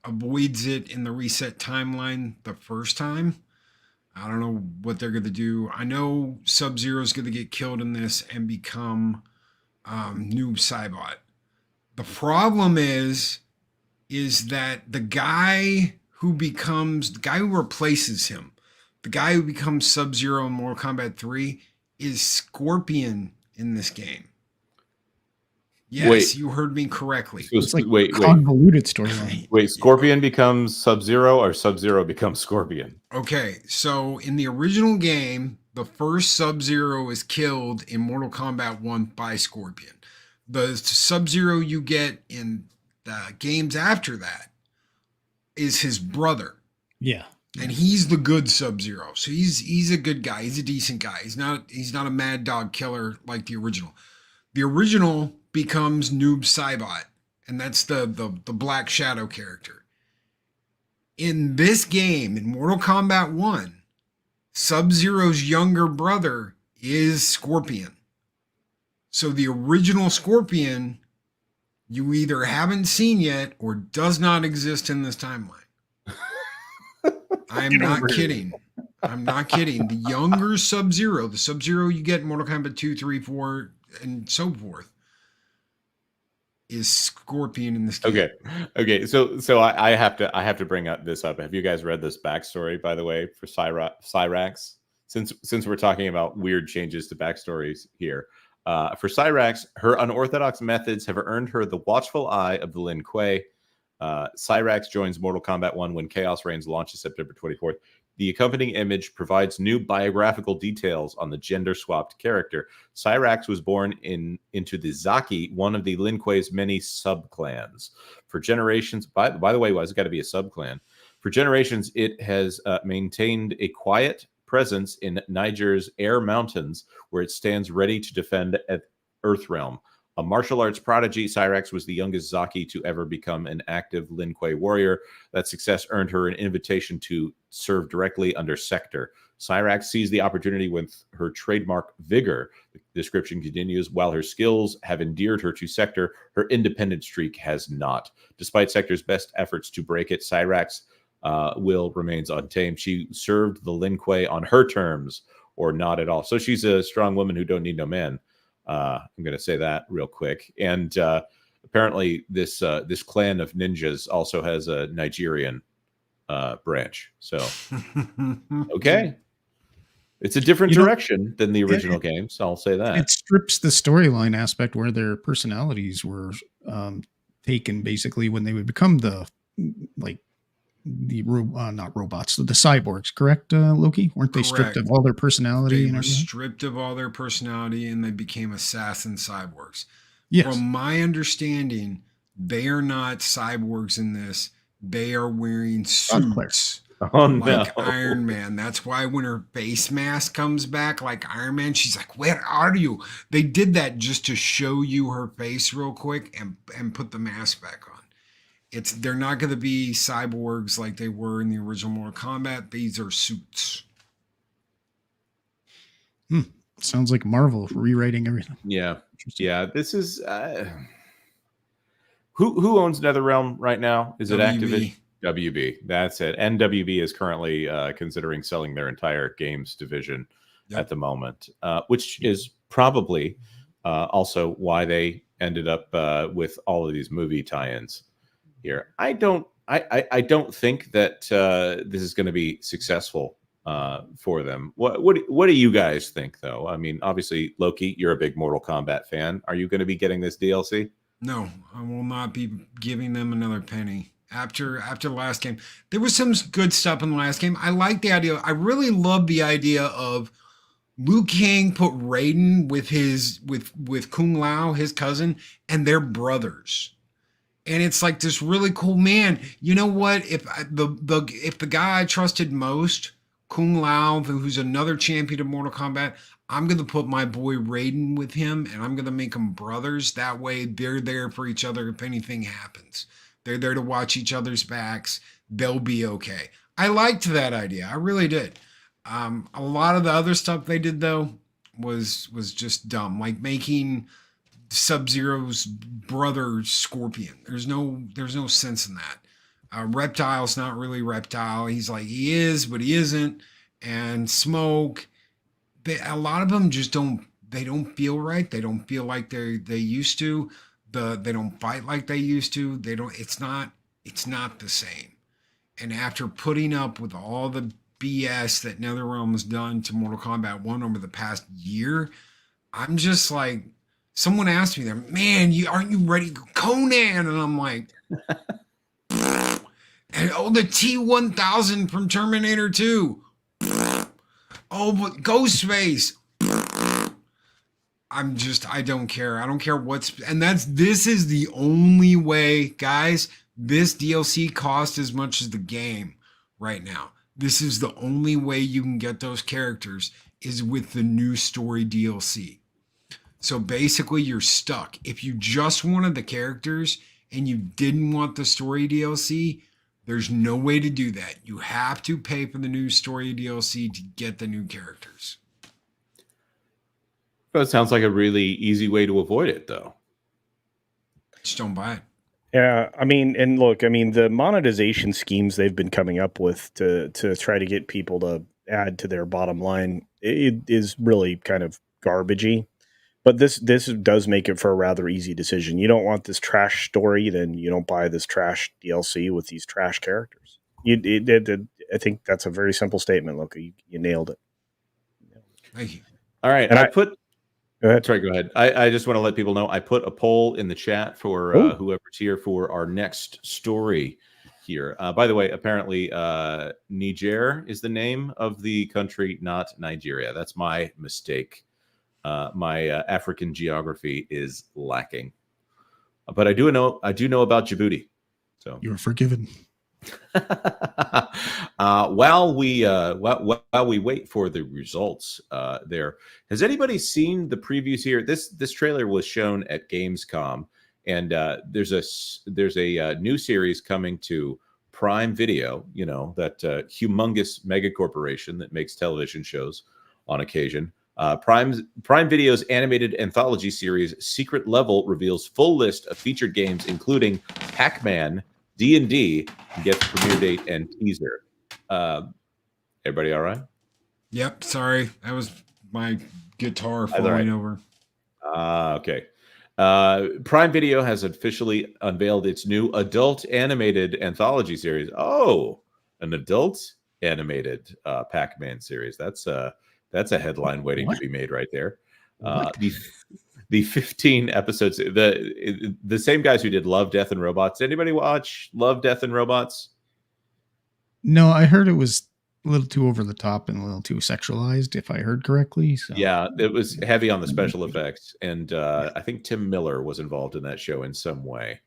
avoids it in the reset timeline the first time. I don't know what they're going to do. I know Sub-Zero is going to get killed in this and become Noob Saibot. The problem is that the guy who replaces him, the guy who becomes Sub-Zero in Mortal Kombat 3 is Scorpion in this game. Yes, Wait. you heard me correctly. So, It's like wait. convoluted storyline. Wait, Scorpion becomes Sub-Zero or Sub-Zero becomes Scorpion? Okay, so in the original game, the first Sub-Zero is killed in Mortal Kombat 1 by Scorpion. The Sub-Zero you get in the games after that is his brother. Yeah. And he's the good Sub-Zero. So he's a good guy. He's a decent guy. He's not a mad dog killer like the original. The original becomes Noob Saibot, and that's the Black Shadow character. In this game, in Mortal Kombat 1, Sub-Zero's younger brother is Scorpion. So the original Scorpion you either haven't seen yet or does not exist in this timeline. I'm not kidding. I'm not kidding. The younger Sub-Zero, the Sub-Zero you get in Mortal Kombat 2, 3, 4, and so forth, is Scorpion in this game. Okay. So I have to bring this up. Have you guys read this backstory, by the way, for Cyrax? Since we're talking about weird changes to backstories here. For Cyrax, her unorthodox methods have earned her the watchful eye of the Lin Kuei. Cyrax joins Mortal Kombat 1 when Chaos Reigns launches September 24th. The accompanying image provides new biographical details on the gender-swapped character. Cyrax was born into the Zaki, one of the Lin Kuei's many sub-clans. For generations, by the way, why has it got to be a sub-clan? For generations, it has maintained a quiet presence in Niger's Air Mountains, where it stands ready to defend Earthrealm. A martial arts prodigy, Cyrax was the youngest Zaki to ever become an active Lin Kuei warrior. That success earned her an invitation to serve directly under Sector. Cyrax seized the opportunity with her trademark vigor. The description continues, while her skills have endeared her to Sector, her independent streak has not. Despite Sector's best efforts to break it, Cyrax will remains untamed. She served the Lin Kuei on her terms or not at all. So she's a strong woman who don't need no man. I'm going to say that real quick. And apparently this clan of ninjas also has a Nigerian branch. So, okay. It's a different direction than the original game, so I'll say that. It strips the storyline aspect where their personalities were taken basically when they would become the not robots, the cyborgs, correct, Loki? Weren't they stripped of all their personality? They were stripped of all their personality and they became assassin cyborgs. Yes. From my understanding, they are not cyborgs in this. They are wearing suits like Iron Man. That's why when her face mask comes back like Iron Man, she's like, where are you? They did that just to show you her face real quick and put the mask back on. They're not going to be cyborgs like they were in the original Mortal Kombat. These are suits. Sounds like Marvel rewriting everything. Yeah. This is who owns NetherRealm right now? Is it Activision? WB. That's it. And WB is currently considering selling their entire games division at the moment, which is probably also why they ended up with all of these movie tie-ins. Here, I don't think that this is going to be successful for them. What do you guys think, though? I mean, obviously, Loki, you're a big Mortal Kombat fan. Are you going to be getting this DLC? No, I will not be giving them another penny. After the last game, there was some good stuff in the last game. I like the idea. I really love the idea of Liu Kang put Raiden with Kung Lao, his cousin, and they're brothers. And it's like this really cool man. You know what? If the guy I trusted most, Kung Lao, who's another champion of Mortal Kombat, I'm gonna put my boy Raiden with him, and I'm gonna make them brothers. That way, they're there for each other if anything happens. They're there to watch each other's backs. They'll be okay. I liked that idea. I really did. A lot of the other stuff they did though was just dumb, like making Sub-Zero's brother Scorpion. There's no sense in that. Reptile's not really Reptile. He's like he is, but he isn't. And Smoke, a lot of them just don't feel right. They don't feel like they used to. They don't fight like they used to. They don't. It's not the same. And after putting up with all the BS that NetherRealm has done to Mortal Kombat 1 over the past year, I'm just like, someone asked me there, man, aren't you ready to go Conan? And I'm like, and the T-1000 from Terminator 2. Oh, but Ghostface. I don't care. I don't care this is the only way, guys. This DLC costs as much as the game right now. This is the only way you can get those characters is with the new story DLC. So basically you're stuck. If you just wanted the characters and you didn't want the story DLC, there's no way to do that. You have to pay for the new story DLC to get the new characters. That sounds like a really easy way to avoid it, though. Just don't buy it. Yeah, I mean, and look, I mean, the monetization schemes they've been coming up with to try to get people to add to their bottom line, it is really kind of garbagey. But this does make it for a rather easy decision. You don't want this trash story, then you don't buy this trash DLC with these trash characters. I think that's a very simple statement, Loki. You nailed it. Thank you. All right, and Go ahead. Sorry, go ahead. I just want to let people know I put a poll in the chat for whoever's here for our next story here. By the way, apparently Niger is the name of the country, not Nigeria. That's my mistake. My African geography is lacking, but I do know about Djibouti. So you are forgiven. While we wait for the results, there has anybody seen the previews here? This trailer was shown at Gamescom, and there's a new series coming to Prime Video. You know, that humongous mega corporation that makes television shows on occasion. Prime Video's animated anthology series Secret Level reveals full list of featured games, including Pac-Man, D&D, gets premiere date and teaser. Everybody all right? Yep, sorry. That was my guitar falling over. Okay. Prime Video has officially unveiled its new adult animated anthology series. Oh, an adult animated Pac-Man series. That's a headline waiting to be made right there. The 15 episodes, the same guys who did Love, Death, and Robots. Anybody watch Love, Death, and Robots? No, I heard it was a little too over the top and a little too sexualized, if I heard correctly. So. Yeah, it was heavy on the special effects. And I think Tim Miller was involved in that show in some way.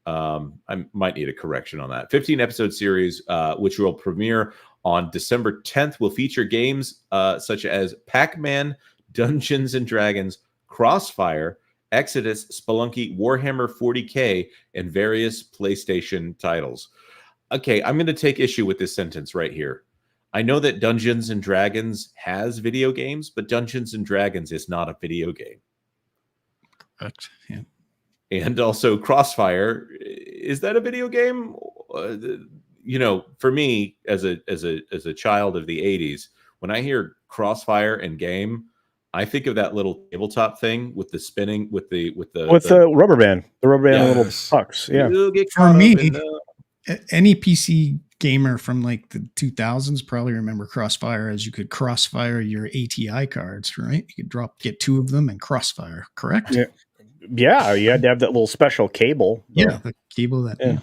I might need a correction on that. 15-episode series, which will premiere on December 10th, will feature games such as Pac-Man, Dungeons and Dragons, Crossfire, Exodus, Spelunky, Warhammer 40K, and various PlayStation titles. Okay, I'm going to take issue with this sentence right here. I know that Dungeons and Dragons has video games, but Dungeons and Dragons is not a video game. Correct. Yeah. And also Crossfire, is that a video game? You know, for me as a child of the 80s, when I hear Crossfire and game, I think of that little tabletop thing with the spinning with the rubber band, little pucks. Yeah. For me, any PC gamer from like the 2000s probably remember Crossfire, as you could crossfire your ATI cards, right? You could get two of them and crossfire, correct? Yeah, you had to have that little special cable. Yeah, the cable that. Yeah.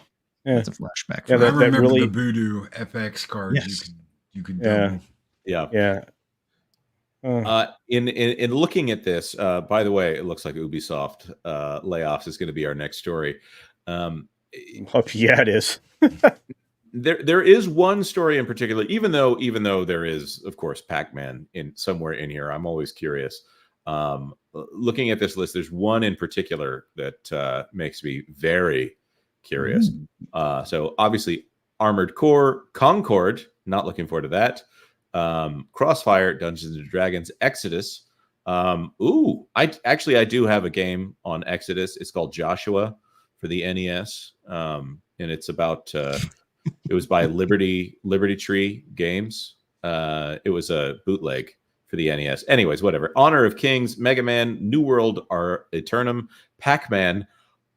That's a flashback. Yeah, I remember the Voodoo FX cards. Yes. You could double. Yeah. In looking at this, by the way, it looks like Ubisoft layoffs is going to be our next story. Yeah, it is. There is one story in particular, even though there is, of course, Pac-Man in somewhere in here. I'm always curious. Looking at this list, there's one in particular that makes me very curious. So obviously, Armored Core, Concord. Not looking forward to that. Crossfire, Dungeons and Dragons, Exodus. I do have a game on Exodus. It's called Joshua for the NES, and it's about. It was by Liberty Tree Games. It was a bootleg for the NES. Anyways, whatever. Honor of Kings, Mega Man, New World, Our Eternum, Pac-Man,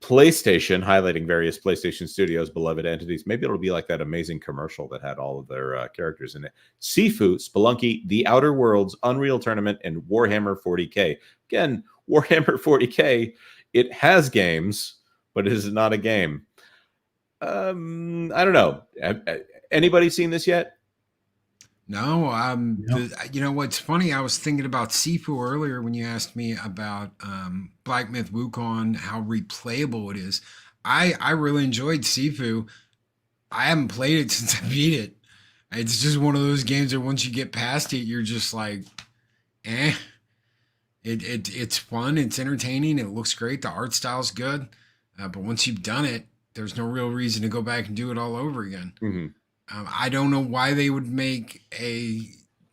PlayStation, highlighting various PlayStation Studios' beloved entities. Maybe it'll be like that amazing commercial that had all of their characters in it. Sifu, Spelunky, The Outer Worlds, Unreal Tournament, and Warhammer 40K. Again, Warhammer 40K, it has games, but it is not a game. I don't know. Anybody seen this yet? No. You know what's funny? I was thinking about Sifu earlier when you asked me about Black Myth Wukong, how replayable it is. I really enjoyed Sifu. I haven't played it since I beat it. It's just one of those games that once you get past it, you're just like, eh. It's fun. It's entertaining. It looks great. The art style's good. But once you've done it, there's no real reason to go back and do it all over again. I don't know why they would make a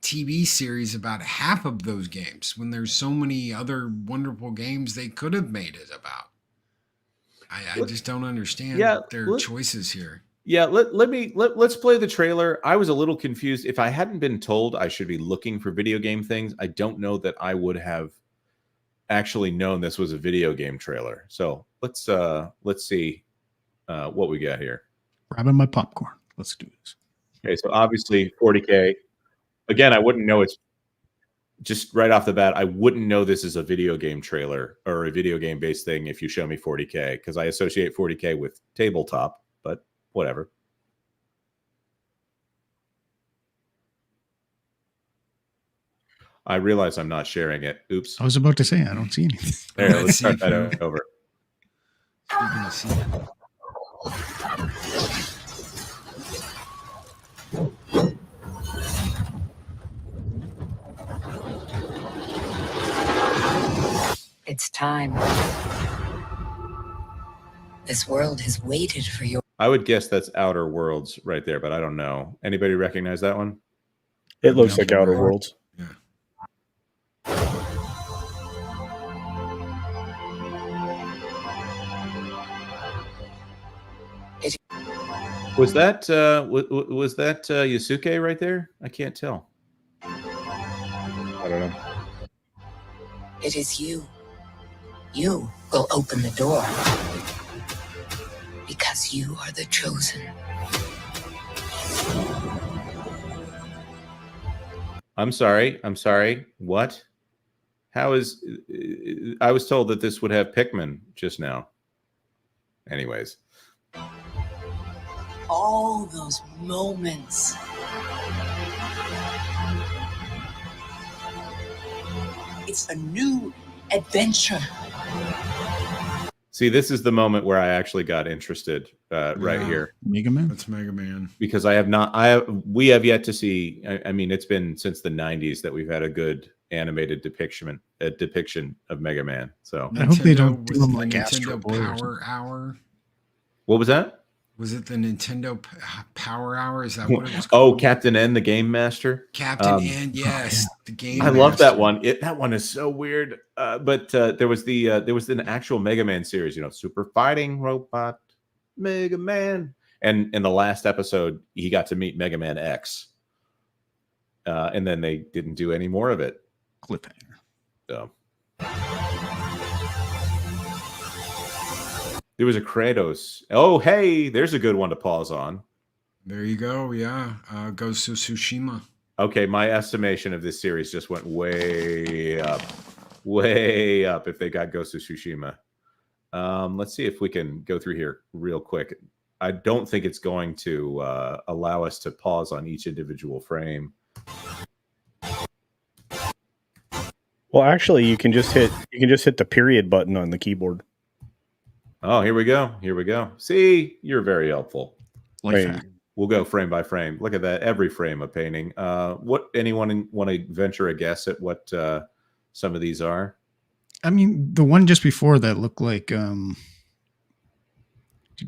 TV series about half of those games when there's so many other wonderful games they could have made it about. I just don't understand their choices here. Yeah, let's play the trailer. I was a little confused. If I hadn't been told I should be looking for video game things, I don't know that I would have actually known this was a video game trailer. So let's see what we got here. Grabbing my popcorn. Let's do this. Okay, so obviously 40K. Again, I wouldn't know it's just right off the bat. I wouldn't know this is a video game trailer or a video game based thing if you show me 40K, because I associate 40K with tabletop, but whatever. I realize I'm not sharing it. Oops. I was about to say, I don't see anything. There, let's start that over. It's time. This world has waited for you. I would guess that's Outer Worlds right there, but I don't know. Anybody recognize that one? It looks like Outer Worlds. Yeah. Was that Yusuke right there? I can't tell. I don't know. It is you. You will open the door. Because you are the chosen. I'm sorry. What? How is... I was told that this would have Pikmin just now. Anyways. All those moments. It's a new adventure. See, this is the moment where I actually got interested right here. Mega Man? That's Mega Man. Because we have yet to see, I mean, it's been since the 90s that we've had a good animated depiction of Mega Man. So I hope they don't do them like Nintendo Astro Boy. Power Hour. what was that? Was it the Nintendo Power Hour? Is that what it was called? Oh, Captain N, the Game Master. Captain N, yes, the game. I love that master. one. That one is so weird. But there was an actual Mega Man series, Super Fighting Robot Mega Man, and in the last episode he got to meet Mega Man X, and then they didn't do any more of it. Cliffhanger. So there was a Kratos. Oh, hey, there's a good one to pause on. There you go. Yeah, Ghost of Tsushima. Okay, my estimation of this series just went way up if they got Ghost of Tsushima. Let's see if we can go through here real quick. I don't think it's going to allow us to pause on each individual frame. Well, actually, you can just hit the period button on the keyboard. Oh, here we go. Here we go. See, you're very helpful. Life hack. We'll go frame by frame. Look at that. Every frame of painting. What anyone want to venture a guess at what some of these are? I mean, the one just before that looked like, did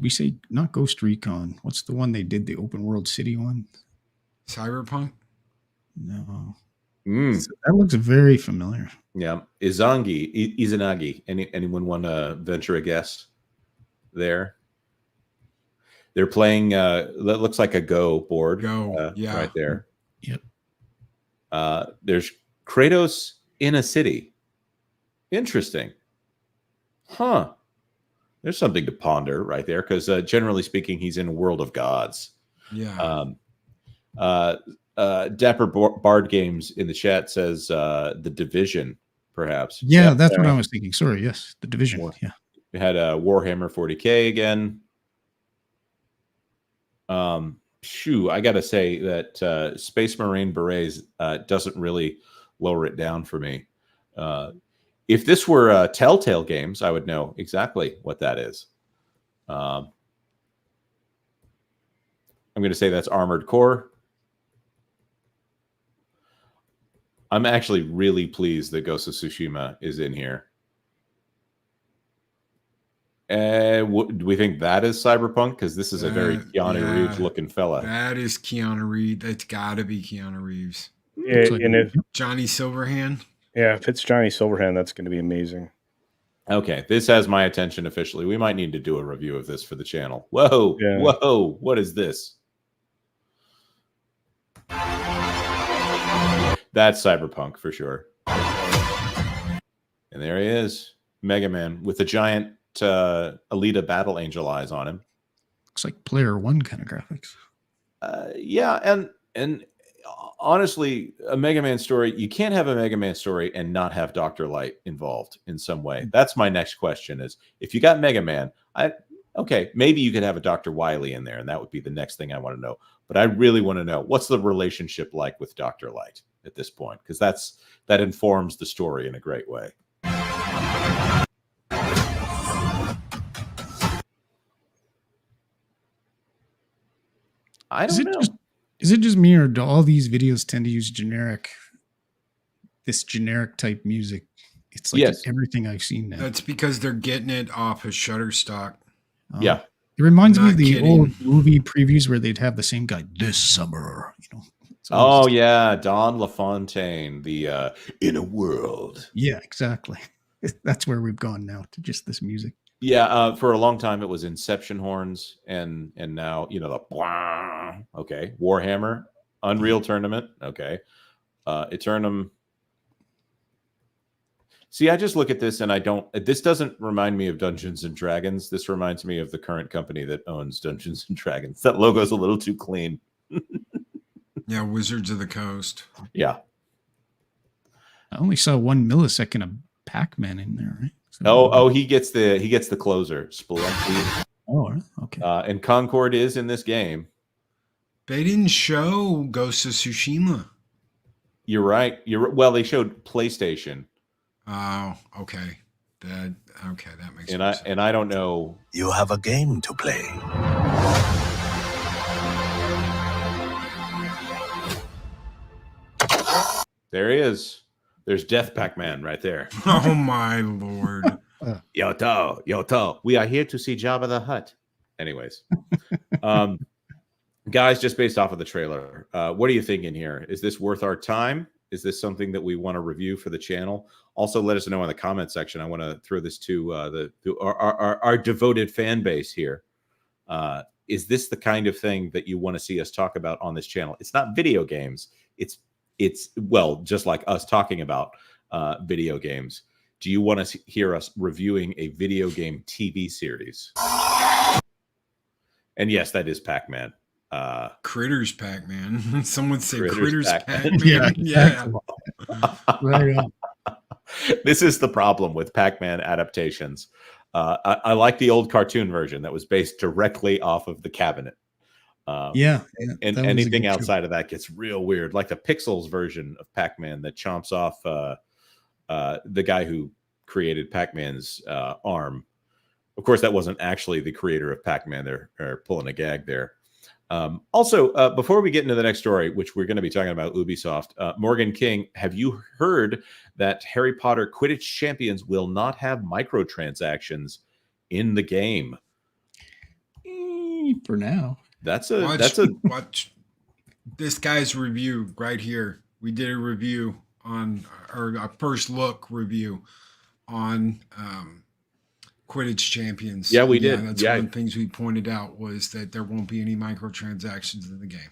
we say not Ghost Recon? What's the one they did, the open world city one? Cyberpunk? No. That looks very familiar. Yeah. Izanagi. Anyone want to venture a guess there? They're playing, that looks like a Go board. Right there. Yep. There's Kratos in a city. Interesting. Huh. There's something to ponder right there, because generally speaking, he's in a world of gods. Yeah. Dapper Bard Games in the chat says The Division, perhaps. Yeah, that's what I was thinking. Sorry, yes, The Division. Yeah. We had Warhammer 40K again. I got to say that Space Marine Berets doesn't really lower it down for me. If this were Telltale Games, I would know exactly what that is. I'm going to say that's Armored Core. I'm actually really pleased that Ghost of Tsushima is in here. Do we think that is Cyberpunk? Because this is a very Keanu Reeves looking fella. That is Keanu Reeves. That's got to be Keanu Reeves. Yeah, and if Johnny Silverhand. Yeah, if it's Johnny Silverhand, that's going to be amazing. Okay, this has my attention officially. We might need to do a review of this for the channel. Whoa, whoa, what is this? That's Cyberpunk for sure. And there he is, Mega Man with the giant Alita Battle Angel eyes on him. Looks like Player One kind of graphics. Yeah, and honestly, a Mega Man story, you can't have a Mega Man story and not have Dr. Light involved in some way. That's my next question is, if you got Mega Man, okay, maybe you could have a Dr. Wily in there, and that would be the next thing I want to know. But I really want to know, what's the relationship like with Dr. Light at this point? Because that informs the story in a great way. I don't know. Is it just me, or do all these videos tend to use this generic type music? It's like everything I've seen now. That's because they're getting it off of Shutterstock. Yeah. It reminds me of the old movie previews where they'd have the same guy this summer, you know. Don LaFontaine, the In a World. Yeah, exactly. That's where we've gone now, to just this music. Yeah, for a long time it was Inception horns, and now, you know, the blah, okay, Warhammer, Unreal Tournament, okay, Eternum. See, I just look at this and this doesn't remind me of Dungeons and Dragons. This reminds me of the current company that owns Dungeons and Dragons. That logo's a little too clean. Yeah, Wizards of the Coast. Yeah. I only saw 1 millisecond of Pac-Man in there, right? So, he gets the closer. Spelunky. Oh, okay. And Concord is in this game. They didn't show Ghost of Tsushima. You're right. Well, they showed PlayStation. Oh, okay. That makes sense. And I don't know. You have a game to play. There he is. There's Death Pac-Man right there. Oh my lord. Yoto. We are here to see Jabba the Hutt. Anyways. Guys, just based off of the trailer, what are you thinking here? Is this worth our time? Is this something that we want to review for the channel? Also, let us know in the comment section. I want to throw this to our devoted fan base here. Is this the kind of thing that you want to see us talk about on this channel? It's not video games. It's well, just like us talking about video games. Do you want to hear us reviewing a video game TV series? And yes, that is Pac-Man. Critters Pac-Man. Someone say Critters Pac-Man. Yeah. Right on. This is the problem with Pac-Man adaptations. I like the old cartoon version that was based directly off of the cabinet. And anything outside of that gets real weird, like the Pixels version of Pac-Man that chomps off the guy who created Pac-Man's arm. Of course, that wasn't actually the creator of Pac-Man. They're pulling a gag there. Also, before we get into the next story, which we're going to be talking about Ubisoft, Morgan King, have you heard that Harry Potter Quidditch Champions will not have microtransactions in the game? For now. Watch this guy's review right here. We did a review on, or a first look review on Quidditch Champions. Yeah, we did. That's one of the things we pointed out was that there won't be any microtransactions in the game.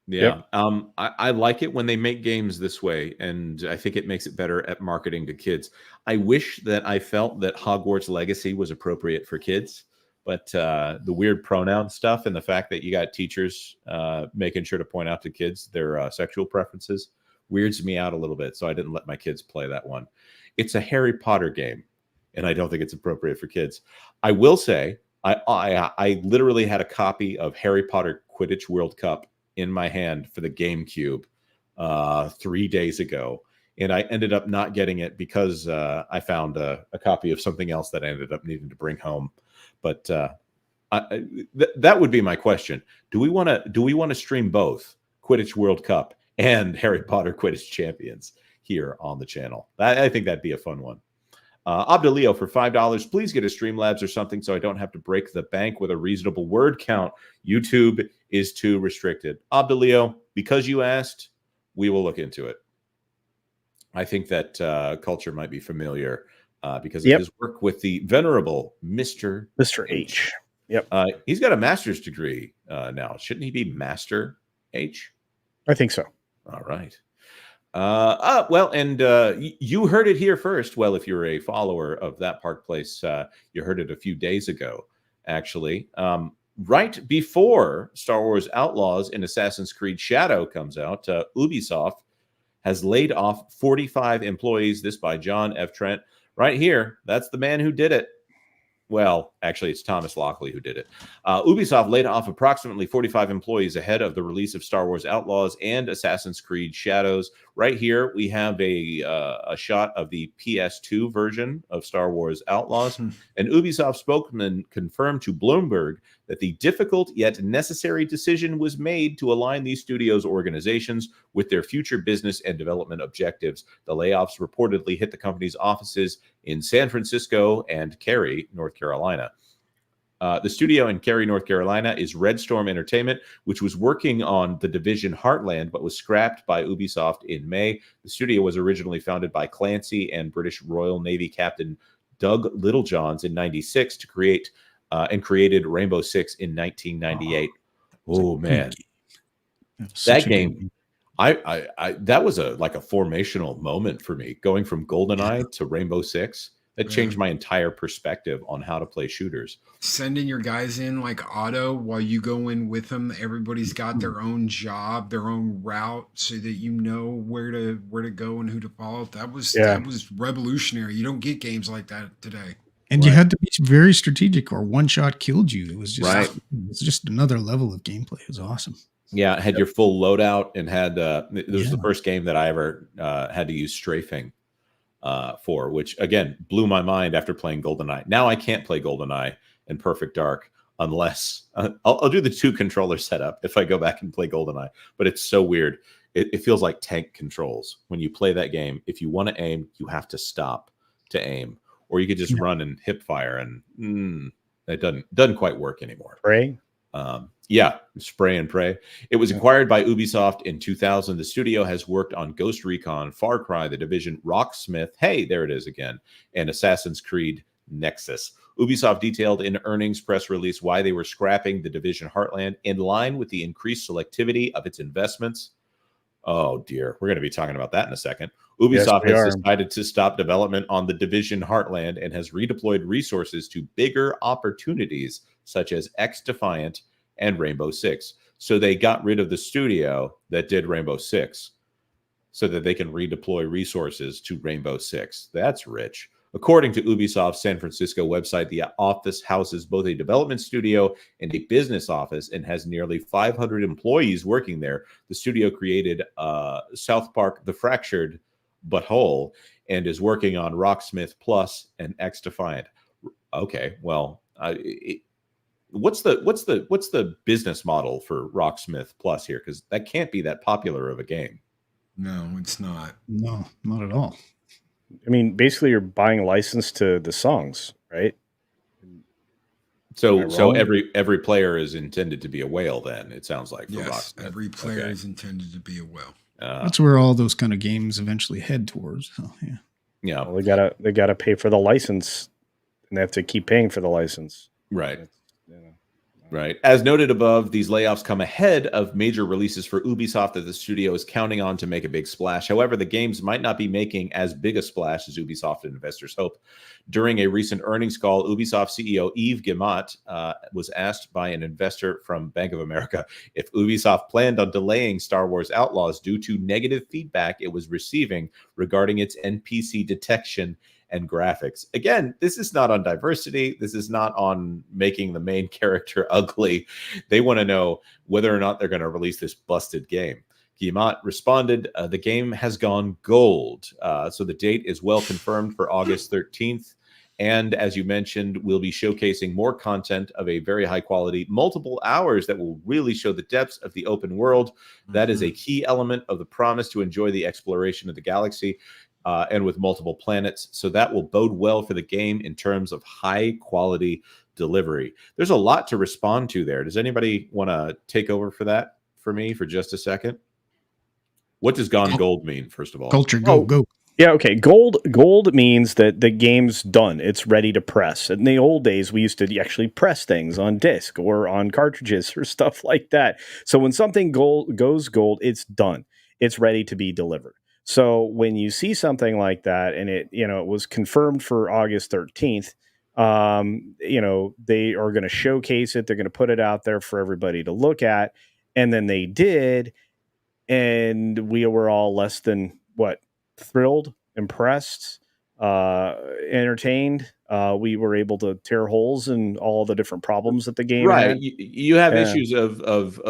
Yeah. Yep. I like it when they make games this way, and I think it makes it better at marketing to kids. I wish that I felt that Hogwarts Legacy was appropriate for kids, but the weird pronoun stuff and the fact that you got teachers making sure to point out to kids their sexual preferences weirds me out a little bit, so I didn't let my kids play that one. It's a Harry Potter game, and I don't think it's appropriate for kids. I will say, I literally had a copy of Harry Potter Quidditch World Cup in my hand for the GameCube 3 days ago, and I ended up not getting it because I found a copy of something else that I ended up needing to bring home. But that would be my question. Do we want to stream both Quidditch World Cup and Harry Potter Quidditch Champions here on the channel? I think that'd be a fun one. Abdelio for $5. Please get a Streamlabs or something so I don't have to break the bank with a reasonable word count. YouTube is too restricted. Abdelio, because you asked, we will look into it. I think that culture might be familiar because of his work with the venerable Mr. H. Yep. He's got a master's degree now. Shouldn't he be Master H? I think so. All right. Well, and you heard it here first. Well, if you're a follower of That Park Place, you heard it a few days ago, actually. Right before Star Wars Outlaws and Assassin's Creed Shadow comes out, Ubisoft has laid off 45 employees. This by John F. Trent. Right here, that's the man who did it. Well, actually, it's Thomas Lockley who did it. Ubisoft laid off approximately 45 employees ahead of the release of Star Wars Outlaws and Assassin's Creed Shadows. Right here, we have a shot of the PS2 version of Star Wars Outlaws. And Ubisoft spokesman confirmed to Bloomberg that the difficult yet necessary decision was made to align these studios' organizations with their future business and development objectives. The layoffs reportedly hit the company's offices in San Francisco and Cary, North Carolina. The studio in Cary, North Carolina is Red Storm Entertainment, which was working on The Division Heartland, but was scrapped by Ubisoft in May. The studio was originally founded by Clancy and British Royal Navy Captain Doug Littlejohns in '96 to create and created Rainbow Six in 1998. Oh man, that game! That was like a formational moment for me, going from GoldenEye to Rainbow Six. That changed my entire perspective on how to play shooters. Sending your guys in like auto while you go in with them. Everybody's got their own job, their own route, so that you know where to go and who to follow. That was revolutionary. You don't get games like that today. And you had to be very strategic, or one shot killed you. It was just another level of gameplay. It was awesome. Yeah, had your full loadout and had it was the first game that I ever had to use strafing. For which again blew my mind after playing GoldenEye. Now I can't play GoldenEye in Perfect Dark unless I'll do the 2 controller setup if I go back and play GoldenEye. But it's so weird. It feels like tank controls when you play that game. If you want to aim, you have to stop to aim, or you could just run and hip fire, and it doesn't quite work anymore. Pray. Spray and pray. It was acquired by Ubisoft in 2000. The studio has worked on Ghost Recon, Far Cry, The Division, Rocksmith, hey, there it is again, and Assassin's Creed Nexus. Ubisoft detailed in earnings press release why they were scrapping The Division Heartland in line with the increased selectivity of its investments. Oh dear, we're going to be talking about that in a second. Ubisoft has decided to stop development on The Division Heartland and has redeployed resources to bigger opportunities such as X-Defiant and Rainbow Six. So they got rid of the studio that did Rainbow Six so that they can redeploy resources to Rainbow Six. That's rich. According to Ubisoft's San Francisco website, the office houses both a development studio and a business office and has nearly 500 employees working there. The studio created South Park: The Fractured But Whole and is working on Rocksmith Plus and X-Defiant. Okay, well, What's the business model for Rocksmith Plus here? Because that can't be that popular of a game. No, it's not. No, not at all. I mean, basically, you're buying license to the songs, right? So every player is intended to be a whale. Then it sounds like for yes, Rocksmith. every player is intended to be a whale. That's where all those kind of games eventually head towards. So, yeah. Yeah. Well, they gotta pay for the license, and they have to keep paying for the license. Right. Right. As noted above, these layoffs come ahead of major releases for Ubisoft that the studio is counting on to make a big splash. However, the games might not be making as big a splash as Ubisoft and investors hope. During a recent earnings call, Ubisoft CEO Yves Guillemot was asked by an investor from Bank of America if Ubisoft planned on delaying Star Wars Outlaws due to negative feedback it was receiving regarding its NPC detection and graphics. Again, this is not on diversity. This is not on making the main character ugly. They want to know whether or not they're going to release this busted game. Guillemot responded, the game has gone gold. So the date is well confirmed for August 13th. And as you mentioned, we'll be showcasing more content of a very high quality, multiple hours that will really show the depths of the open world. That is a key element of the promise to enjoy the exploration of the galaxy. And with multiple planets. So that will bode well for the game in terms of high quality delivery. There's a lot to respond to there. Does anybody want to take over for that for me for just a second? What does gone gold mean, first of all? Culture, go. Yeah, okay. Gold means that the game's done. It's ready to press. In the old days, we used to actually press things on disc or on cartridges or stuff like that. So when something goes gold, it's done. It's ready to be delivered. So when you see something like that, and it was confirmed for August 13th, they are going to showcase it. They're going to put it out there for everybody to look at. And then they did. And we were all less than thrilled, impressed, entertained. We were able to tear holes in all the different problems that the game had. You have issues of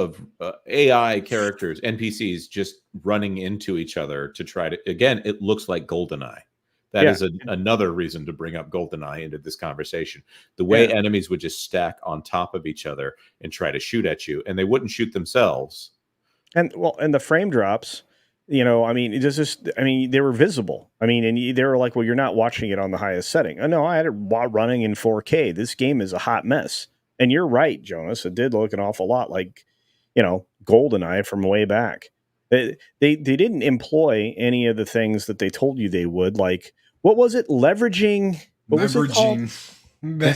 AI characters, NPCs, just running into each other to try to. Again, it looks like GoldenEye. That is another reason to bring up GoldenEye into this conversation. The way enemies would just stack on top of each other and try to shoot at you, and they wouldn't shoot themselves. And the frame drops. They were visible. And they were like, well, you're not watching it on the highest setting. Oh, no, I had it running in 4K. This game is a hot mess. And you're right, Jonas. It did look an awful lot like, GoldenEye from way back. They didn't employ any of the things that they told you they would. Like, what was it? Leveraging the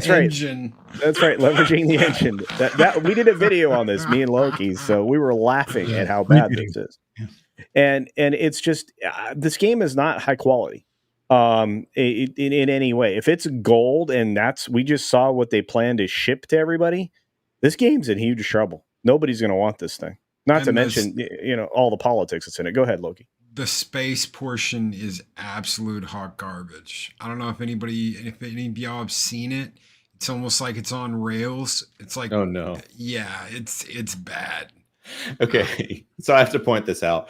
engine. That's right. Leveraging the engine. That we did a video on this, me and Loki. So we were laughing at how bad this is. Yeah. And it's just this game is not high quality in any way. If it's gold and we just saw what they plan to ship to everybody, this game's in huge trouble. Nobody's going to want this thing. Not to mention all the politics that's in it. Go ahead, Loki. The space portion is absolute hot garbage. I don't know if any of y'all have seen it. It's almost like it's on rails. It's like, oh no, yeah, it's bad. Okay, so I have to point this out.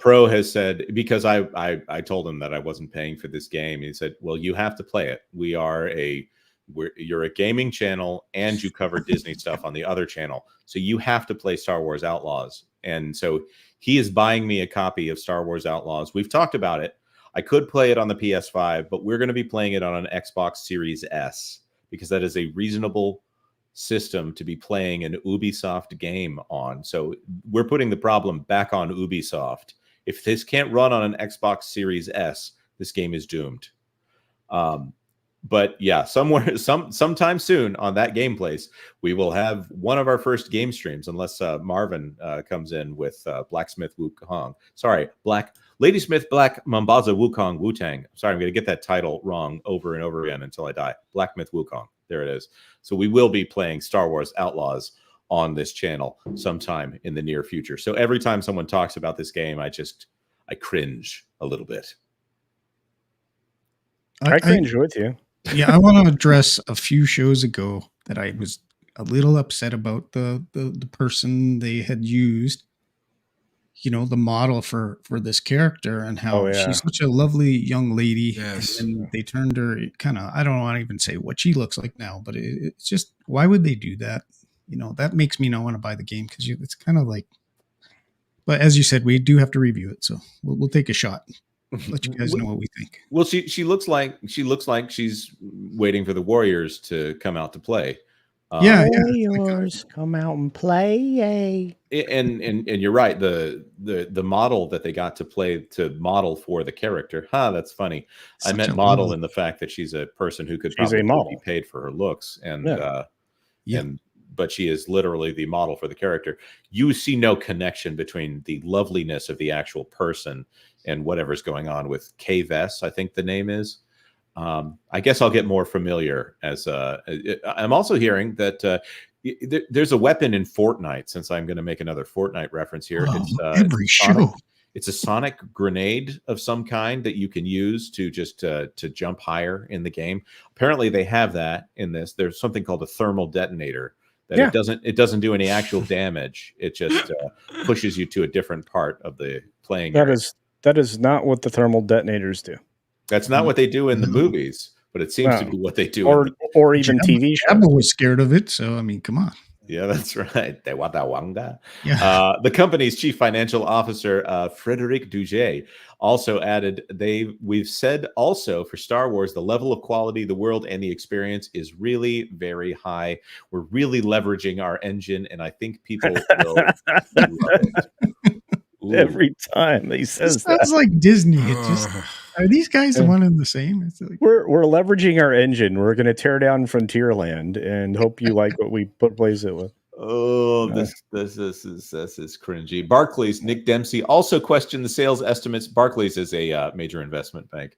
Pro has said, because I told him that I wasn't paying for this game. He said, well, you have to play it. You're a gaming channel and you cover Disney stuff on the other channel. So you have to play Star Wars Outlaws. And so he is buying me a copy of Star Wars Outlaws. We've talked about it. I could play it on the PS5, but we're going to be playing it on an Xbox Series S because that is a reasonable system to be playing an Ubisoft game on. So we're putting the problem back on Ubisoft. If this can't run on an Xbox Series S, this game is doomed. But yeah, sometime soon on that game place, we will have one of our first game streams, unless Marvin comes in with Blacksmith Wukong. Sorry, Ladysmith Black Mambaza Wukong Wu-Tang. Sorry, I'm going to get that title wrong over and over again until I die. Blacksmith Wukong. There it is. So we will be playing Star Wars Outlaws on this channel sometime in the near future. So every time someone talks about this game, I cringe a little bit. I cringe with you. Yeah, I want to address a few shows ago that I was a little upset about the person they had used. the model for this character and how Oh, yeah. she's such a lovely young lady. Yes. And then they turned her kind of, I don't want to even say what she looks like now, but it's just, why would they do that? That makes me not want to buy the game because it's kind of like, but as you said, we do have to review it. So we'll take a shot. Let you guys know what we think. Well, she looks like she's waiting for the Warriors to come out to play. Warriors, come out and play. And you're right. The model that they got to model for the character. That's funny. I meant model in the fact that she's a person who could probably be paid for her looks, but she is literally the model for the character. You see no connection between the loveliness of the actual person and whatever's going on with K-Vess, I think the name is. I guess I'll get more familiar as I'm also hearing that there's a weapon in Fortnite, since I'm going to make another Fortnite reference here. It's a sonic grenade of some kind that you can use to just to jump higher in the game. Apparently they have that in this. There's something called a thermal detonator that it doesn't do any actual damage. It just pushes you to a different part of the playing area. That is not what the thermal detonators do. That's not what they do in the movies, but it seems to be what they do. Or even TV shows. Campbell was scared of it, so I mean, come on. Yeah, that's right. The Yeah. company's chief financial officer, Frédéric Duget, also added, we've said also for Star Wars, the level of quality, the world, and the experience is really very high. We're really leveraging our engine, and I think people will love it. Ooh. Every time he says it sounds like Disney. It just are these guys one and the same? It's like, we're leveraging our engine. We're going to tear down Frontierland and hope you like what we replace it with. Oh, this is cringy. Barclays, Nick Dempsey also questioned the sales estimates. Barclays is a major investment bank.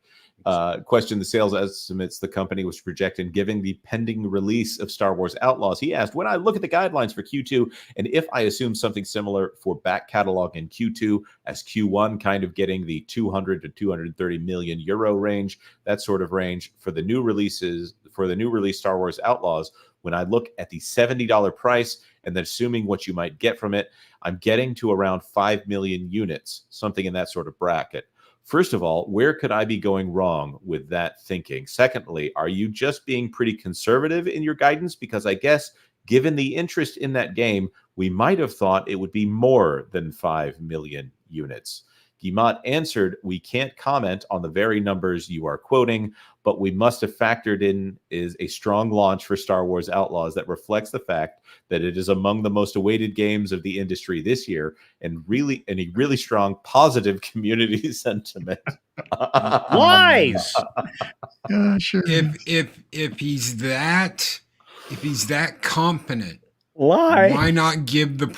Questioned the sales estimates the company was projecting given the pending release of Star Wars Outlaws. He asked, when I look at the guidelines for Q2, and if I assume something similar for back catalog in Q2 as Q1, kind of getting the 200 to 230 million euro range, that sort of range for the new releases, for the new release Star Wars Outlaws, when I look at the $70 price and then assuming what you might get from it, I'm getting to around 5 million units, something in that sort of bracket. First of all, where could I be going wrong with that thinking? Secondly, are you just being pretty conservative in your guidance? Because I guess given the interest in that game, we might have thought it would be more than 5 million units. Guillemot answered, we can't comment on the very numbers you are quoting, but we must have factored in is a strong launch for Star Wars Outlaws that reflects the fact that it is among the most awaited games of the industry this year and a really strong positive community sentiment. Lies. Sure. If he's that confident, why not give the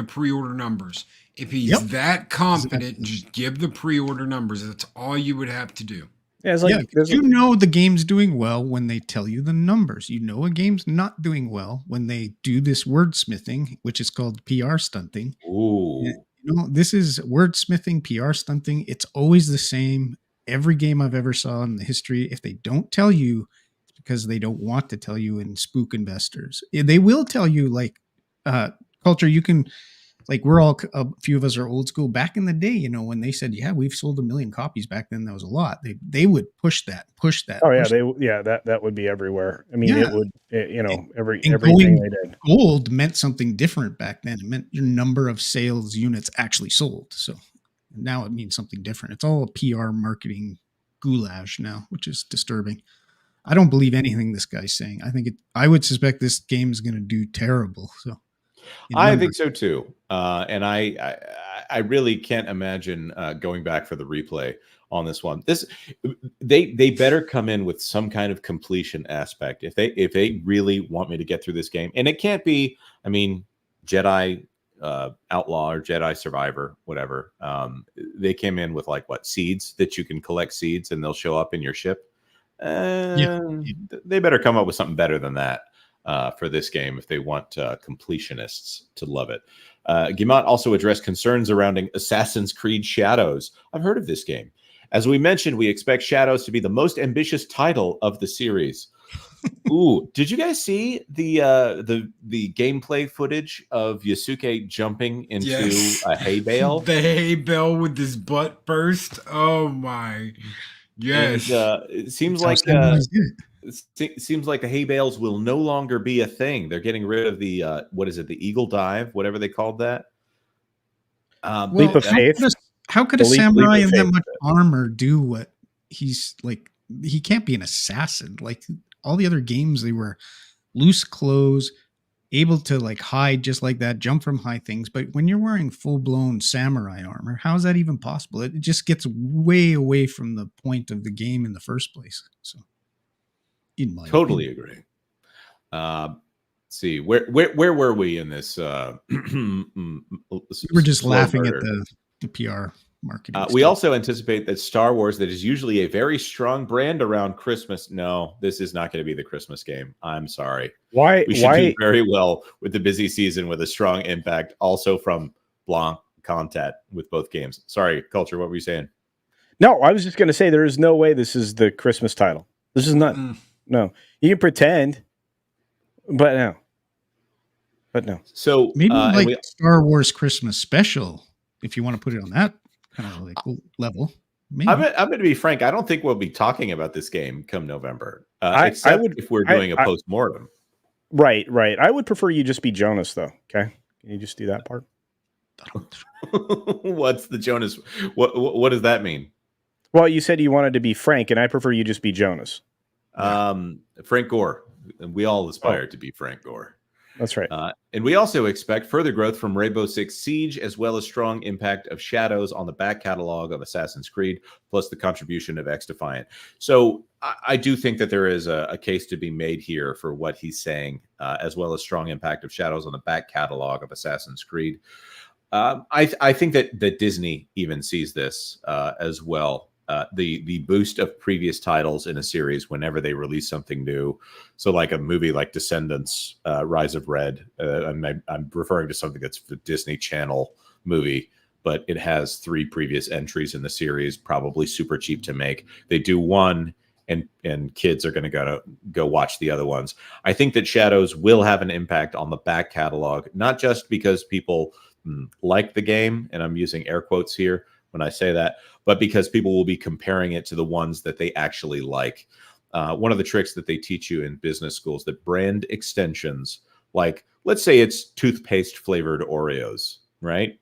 pre-order numbers? If he's that confident, just give the pre-order numbers. That's all you would have to do. Yeah, it's like, the game's doing well when they tell you the numbers. You know a game's not doing well when they do this wordsmithing, which is called PR stunting. Ooh. This is wordsmithing, PR stunting. It's always the same. Every game I've ever saw in the history, if they don't tell you, it's because they don't want to tell you and spook investors. They will tell you, like, Culture, you can... Like a few of us are old school. Back in the day, when they said, "Yeah, we've sold 1 million copies," back then that was a lot. They would push that. Oh yeah, that would be everywhere. I mean, it would. Everything they did. Gold meant something different back then. It meant your number of sales units actually sold. So now it means something different. It's all a PR marketing goulash now, which is disturbing. I don't believe anything this guy's saying. I would suspect this game is going to do terrible. So. I think so too, and I really can't imagine going back for the replay on this one. They better come in with some kind of completion aspect if they really want me to get through this game, and it can't be. I mean, Jedi Outlaw or Jedi Survivor, whatever. They came in with seeds that you can collect seeds, and they'll show up in your ship. They better come up with something better than that. For this game, if they want completionists to love it. Guillemot also addressed concerns surrounding Assassin's Creed Shadows. I've heard of this game. As we mentioned, we expect Shadows to be the most ambitious title of the series. Ooh, did you guys see the gameplay footage of Yasuke jumping into a hay bale? The hay bale with his butt burst. Oh my. Yes. And it seems That's like how samurais did it. it seems like the hay bales will no longer be a thing. They're getting rid of the what is it, the eagle dive, whatever they called that. Leap of faith. How could a samurai in that much armor do what he's like? He can't be an assassin. Like all the other games, they were loose clothes, able to like hide just like that, jump from high things. But when you're wearing full blown samurai armor, how is that even possible? It just gets way away from the point of the game in the first place. So, in my totally opinion. agree. See, where were we in this? We're just laughing at the PR marketing. We also anticipate that Star Wars, that is usually a very strong brand around Christmas. No, this is not going to be the Christmas game. I'm sorry. Why? We should do very well with the busy season with a strong impact also from Blanc content with both games. Sorry, Culture, what were you saying? No, I was just going to say there is no way this is the Christmas title. This is not. No, you can pretend, but no. So maybe Star Wars Christmas special, if you want to put it on that kind of like level. Maybe. I'm going to be frank. I don't think we'll be talking about this game come November, except if we're doing a post-mortem. Right. I would prefer you just be Jonas, though. Okay, can you just do that part? What's the Jonas? What does that mean? Well, you said you wanted to be Frank, and I prefer you just be Jonas. Frank Gore. We all aspire to be Frank Gore. That's right. And we also expect further growth from Rainbow Six Siege, as well as strong impact of Shadows on the back catalog of Assassin's Creed, plus the contribution of X-Defiant. So I do think that there is a case to be made here for what he's saying, as well as strong impact of Shadows on the back catalog of Assassin's Creed. I think that Disney even sees this as well. The boost of previous titles in a series whenever they release something new. So like a movie like Descendants, Rise of Red, I'm referring to something that's the Disney Channel movie, but it has 3 previous entries in the series, probably super cheap to make. They do one and kids are going to go watch the other ones. I think that Shadows will have an impact on the back catalog, not just because people like the game, and I'm using air quotes here when I say that, but because people will be comparing it to the ones that they actually like. One of the tricks that they teach you in business schools, that brand extensions, like let's say it's toothpaste flavored Oreos, right?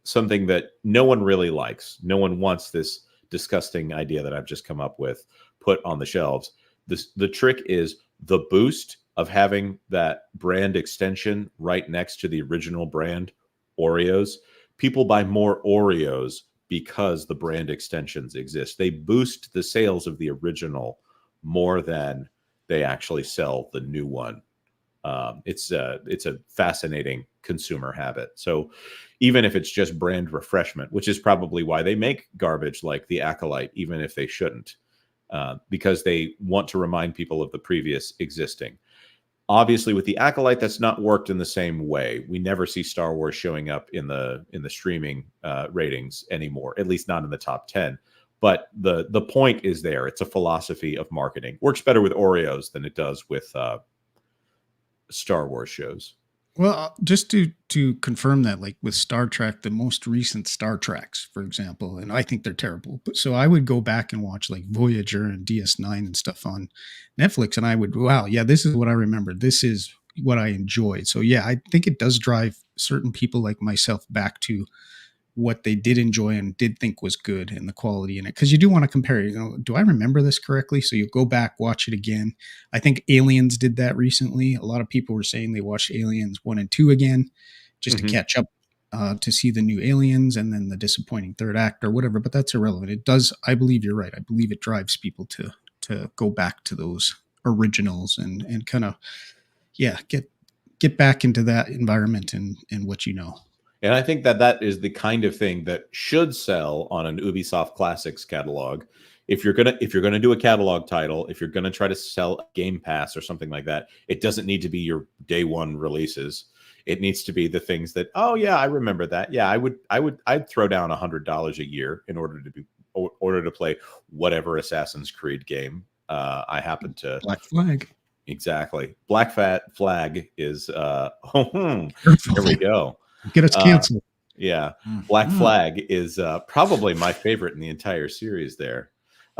Something that no one really likes. No one wants this disgusting idea that I've just come up with put on the shelves. The trick is the boost of having that brand extension right next to the original brand, Oreos. People buy more Oreos because the brand extensions exist. They boost the sales of the original more than they actually sell the new one. It's a fascinating consumer habit. So even if it's just brand refreshment, which is probably why they make garbage like the Acolyte, even if they shouldn't, because they want to remind people of the previous existing. Obviously, with the Acolyte, that's not worked in the same way. We never see Star Wars showing up in the streaming ratings anymore, at least not in the top 10. But the point is there. It's a philosophy of marketing. Works better with Oreos than it does with Star Wars shows. Well, just to confirm that, like with Star Trek, the most recent Star Treks, for example, and I think they're terrible. But so I would go back and watch like Voyager and DS9 and stuff on Netflix, and I would, wow, yeah, this is what I remember. This is what I enjoyed. So yeah, I think it does drive certain people like myself back to what they did enjoy and did think was good and the quality in it. Because you do want to compare, do I remember this correctly? So you go back, watch it again. I think Aliens did that recently. A lot of people were saying they watched Aliens 1 and 2 again just to catch up to see the new Aliens and then the disappointing third act or whatever. But that's irrelevant. It does, I believe you're right. I believe it drives people to go back to those originals and kind of, yeah, get back into that environment and what you know. And I think that is the kind of thing that should sell on an Ubisoft Classics catalog. If you're gonna do a catalog title, if you're gonna try to sell Game Pass or something like that, it doesn't need to be your day one releases. It needs to be the things that, oh yeah, I remember that. Yeah, I'd throw down $100 a year in order to play whatever Assassin's Creed game I happen to. Black Flag. Exactly. Black Flag is here we go. Get us canceled. Yeah. Black Flag is probably my favorite in the entire series there.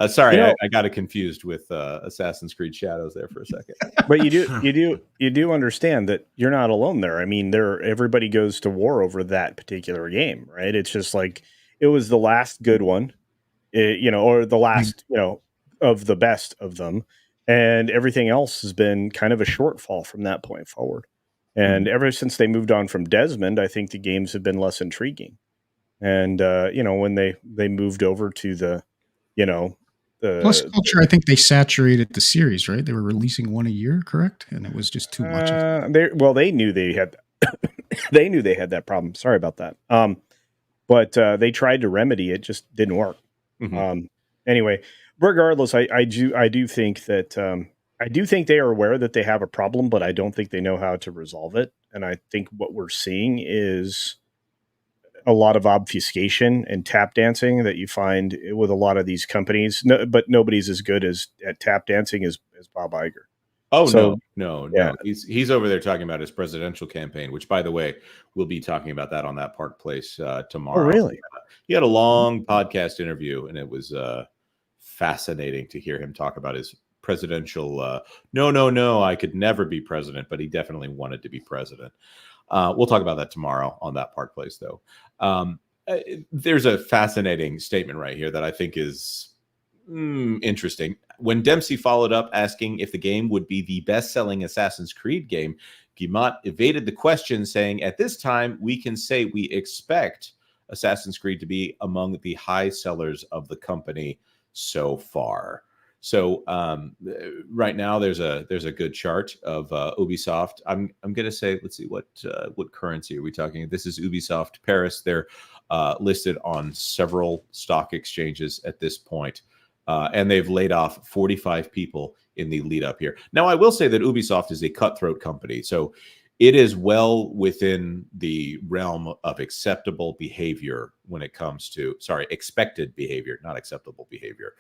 Sorry, I got it confused with Assassin's Creed Shadows there for a second. But you do understand that you're not alone there. I mean, everybody goes to war over that particular game, right? It's just like it was the last good one, or the last, of the best of them, and everything else has been kind of a shortfall from that point forward. And ever since they moved on from Desmond, I think the games have been less intriguing. And when they moved over to the Plus culture, I think they saturated the series, right? They were releasing one a year, correct? And it was just too much. They knew they had they knew they had that problem. Sorry about that. But they tried to remedy it, just didn't work. Anyway, regardless, I do think that I do think they are aware that they have a problem, but I don't think they know how to resolve it. And I think what we're seeing is a lot of obfuscation and tap dancing that you find with a lot of these companies. But nobody's as good at tap dancing as Bob Iger. Oh, no. He's over there talking about his presidential campaign, which, by the way, we'll be talking about that on That Park Place tomorrow. Oh, really? He had a long podcast interview, and it was fascinating to hear him talk about his presidential. No, I could never be president, but he definitely wanted to be president. We'll talk about that tomorrow on That Park Place, though. There's a fascinating statement right here that I think is interesting. When Dempsey followed up asking if the game would be the best-selling Assassin's Creed game, Guillemot evaded the question, saying, "At this time, we can say we expect Assassin's Creed to be among the high sellers of the company so far." So right now, there's a good chart of Ubisoft. I'm going to say, let's see, what currency are we talking? This is Ubisoft Paris. They're listed on several stock exchanges at this point. And they've laid off 45 people in the lead up here. Now, I will say that Ubisoft is a cutthroat company, so it is well within the realm of acceptable behavior when it comes to, expected behavior, not acceptable behavior,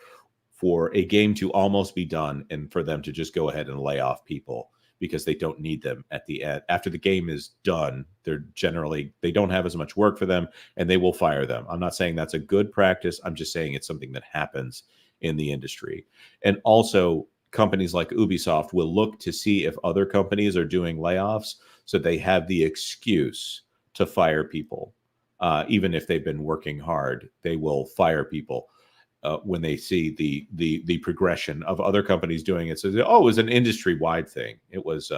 for a game to almost be done and for them to just go ahead and lay off people because they don't need them at the end. After the game is done, they don't have as much work for them and they will fire them. I'm not saying that's a good practice. I'm just saying it's something that happens in the industry. And also, companies like Ubisoft will look to see if other companies are doing layoffs, so they have the excuse to fire people. Even if they've been working hard, they will fire people when they see the progression of other companies doing it. So, it was an industry-wide thing. It was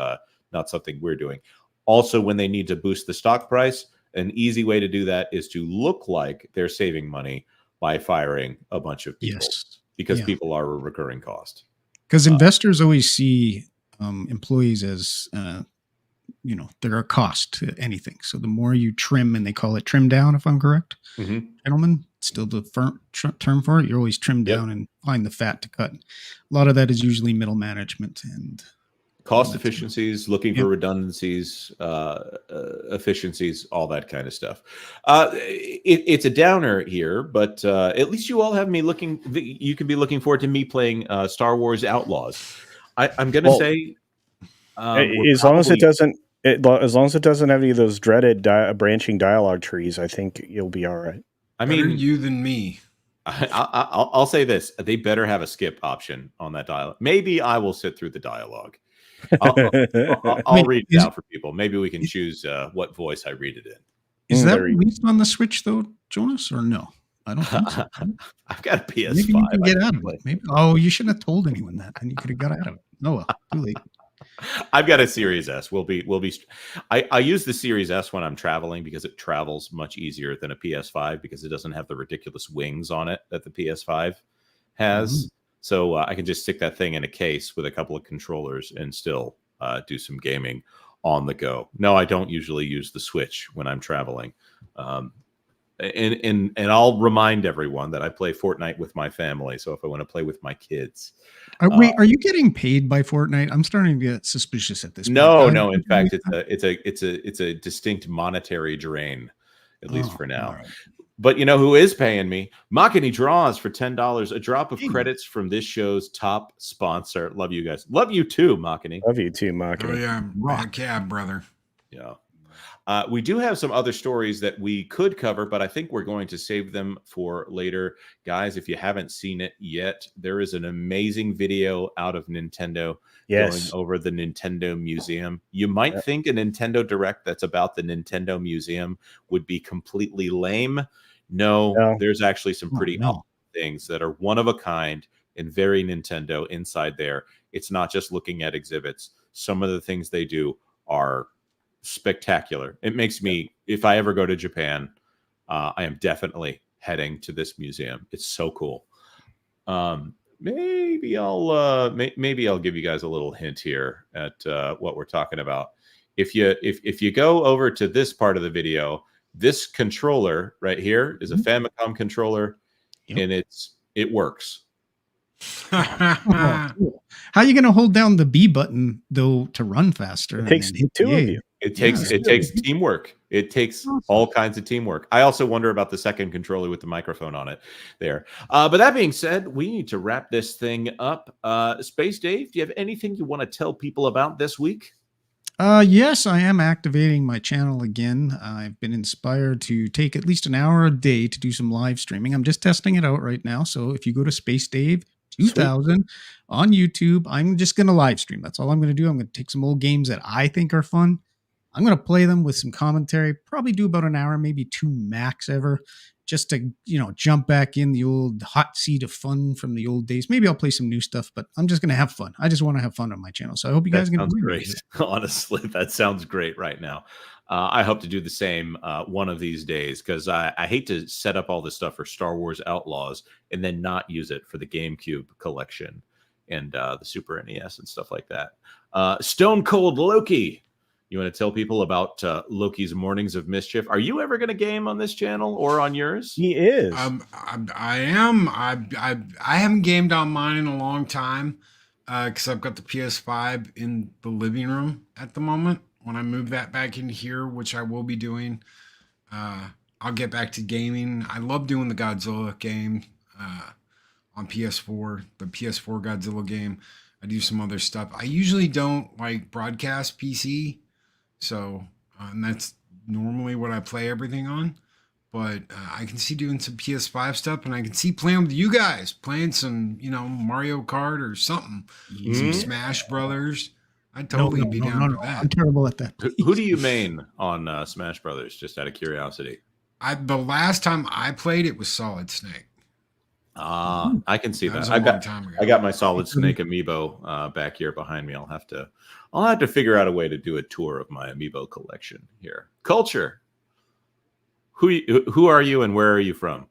not something we're doing. Also, when they need to boost the stock price, an easy way to do that is to look like they're saving money by firing a bunch of people. Yes. Because people are a recurring cost. Because investors always see employees as, they're a cost to anything. So the more you trim, and they call it trim down, if I'm correct, gentlemen, still the term for it, you're always trimmed down and find the fat to cut. A lot of that is usually middle management and cost efficiencies, looking for redundancies, efficiencies, all that kind of stuff. It's a downer here, but at least you all have me looking. You can be looking forward to me playing Star Wars Outlaws. I'm going to say, as long as it doesn't have any of those dreaded branching dialogue trees, I think you'll be all right. I mean, better you than me. I'll say this: they better have a skip option on that dialogue. Maybe I will sit through the dialogue. I'll read it out for people. Maybe we can choose what voice I read it in. Is that released on the Switch though, Jonas, or no? I don't think so. I've got a PS5. Maybe you can get out of it. Maybe. Oh, you shouldn't have told anyone that, and you could have got out of it. Oh well, too late. I've got a Series S. I use the Series S when I'm traveling because it travels much easier than a PS5 because it doesn't have the ridiculous wings on it that the PS5 has. So I can just stick that thing in a case with a couple of controllers and still do some gaming on the go. No, I don't usually use the Switch when I'm traveling. And I'll remind everyone that I play Fortnite with my family. So if I want to play with my kids. Wait, are you getting paid by Fortnite? I'm starting to get suspicious at this point. No. In fact, it's a distinct monetary drain, at least for now. But you know who is paying me? Makini draws for $10. A drop of credits from this show's top sponsor. Love you guys. Love you too, Makini. Love you too, Makini. Oh yeah, rock. Yeah, brother. Yeah. We do have some other stories that we could cover, but I think we're going to save them for later. Guys, if you haven't seen it yet, there is an amazing video out of Nintendo going over the Nintendo Museum. You might think a Nintendo Direct that's about the Nintendo Museum would be completely lame. No, there's actually some pretty awesome things that are one of a kind and very Nintendo inside there. It's not just looking at exhibits. Some of the things they do are spectacular. It makes me, if I ever go to Japan, I am definitely heading to this museum. It's so cool. Maybe I'll give you guys a little hint here at what we're talking about. If you go over to this part of the video, this controller right here is a Famicom controller, and it works. How are you going to hold down the B button though to run faster? It takes two of you. It takes teamwork. It takes all kinds of teamwork. I also wonder about the second controller with the microphone on it there. But that being said, we need to wrap this thing up. Space Dave, do you have anything you want to tell people about this week? Yes, I am activating my channel again. I've been inspired to take at least an hour a day to do some live streaming. I'm just testing it out right now. So if you go to Space Dave 2000 on YouTube, I'm just going to live stream. That's all I'm going to do. I'm going to take some old games that I think are fun. I'm going to play them with some commentary, probably do about an hour, maybe two max ever, just to, jump back in the old hot seat of fun from the old days. Maybe I'll play some new stuff, but I'm just going to have fun. I just want to have fun on my channel. So I hope you guys can. Sounds great. Honestly, that sounds great right now. I hope to do the same one of these days, because I hate to set up all this stuff for Star Wars Outlaws and then not use it for the GameCube collection and the Super NES and stuff like that. Stone Cold Loki. You want to tell people about Loki's Mornings of Mischief? Are you ever going to game on this channel or on yours? He is. I am. I haven't gamed on mine in a long time because I've got the PS5 in the living room at the moment. When I move that back in here, which I will be doing, I'll get back to gaming. I love doing the Godzilla game on PS4, the PS4 Godzilla game. I do some other stuff. I usually don't broadcast PC. So, and that's normally what I play everything on, but I can see doing some PS5 stuff, and I can see playing with you guys, playing some, Mario Kart or something, some Smash Brothers. I'd totally be down for that. I'm terrible at that. Who do you main on Smash Brothers, just out of curiosity? The last time I played, it was Solid Snake. I can see that. I got my Solid Snake amiibo back here behind me. I'll have to figure out a way to do a tour of my amiibo collection here. Culture. Who are you and where are you from?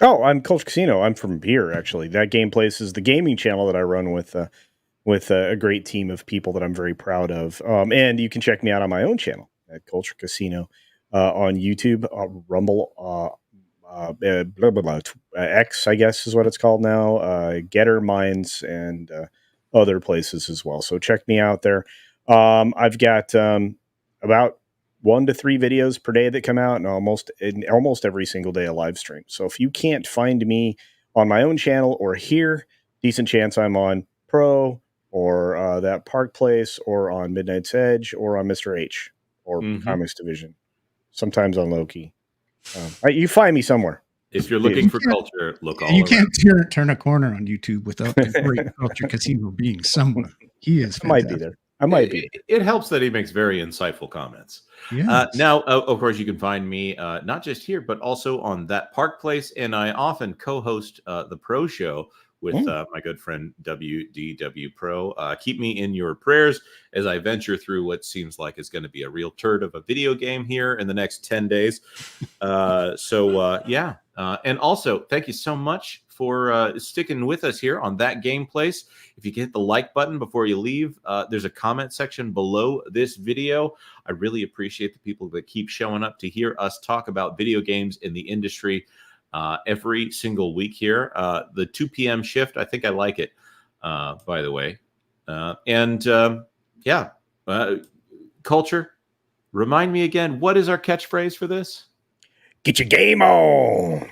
Oh, I'm Culture Casino. I'm from here, actually. That Game Place is the gaming channel that I run with a great team of people that I'm very proud of. And you can check me out on my own channel at Culture Casino on YouTube, Rumble, X, I guess is what it's called now, Getter Minds, and other places as well. So check me out there. I've got about 1 to 3 videos per day that come out, and almost every single day a live stream. So if you can't find me on my own channel or here, decent chance I'm on Pro or that Park Place or on Midnight's Edge or on Mr. H or Comics Division. Sometimes on Loki. You find me somewhere. If you're looking for culture, look all You around. can't turn a corner on YouTube without the great Culture Casino being somewhere. He is fantastic. I might be there. I might be. It helps that he makes very insightful comments. Yes. Now, of course, you can find me not just here, but also on That Park Place. And I often co-host the Pro Show with my good friend WDW Pro. Keep me in your prayers as I venture through what seems like is going to be a real turd of a video game here in the next 10 days. And also, thank you so much for sticking with us here on That Game Place. If you can hit the like button before you leave, there's a comment section below this video. I really appreciate the people that keep showing up to hear us talk about video games in the industry every single week here. The 2 p.m. shift, I think I like it, by the way. Culture, remind me again, what is our catchphrase for this? Get your game on.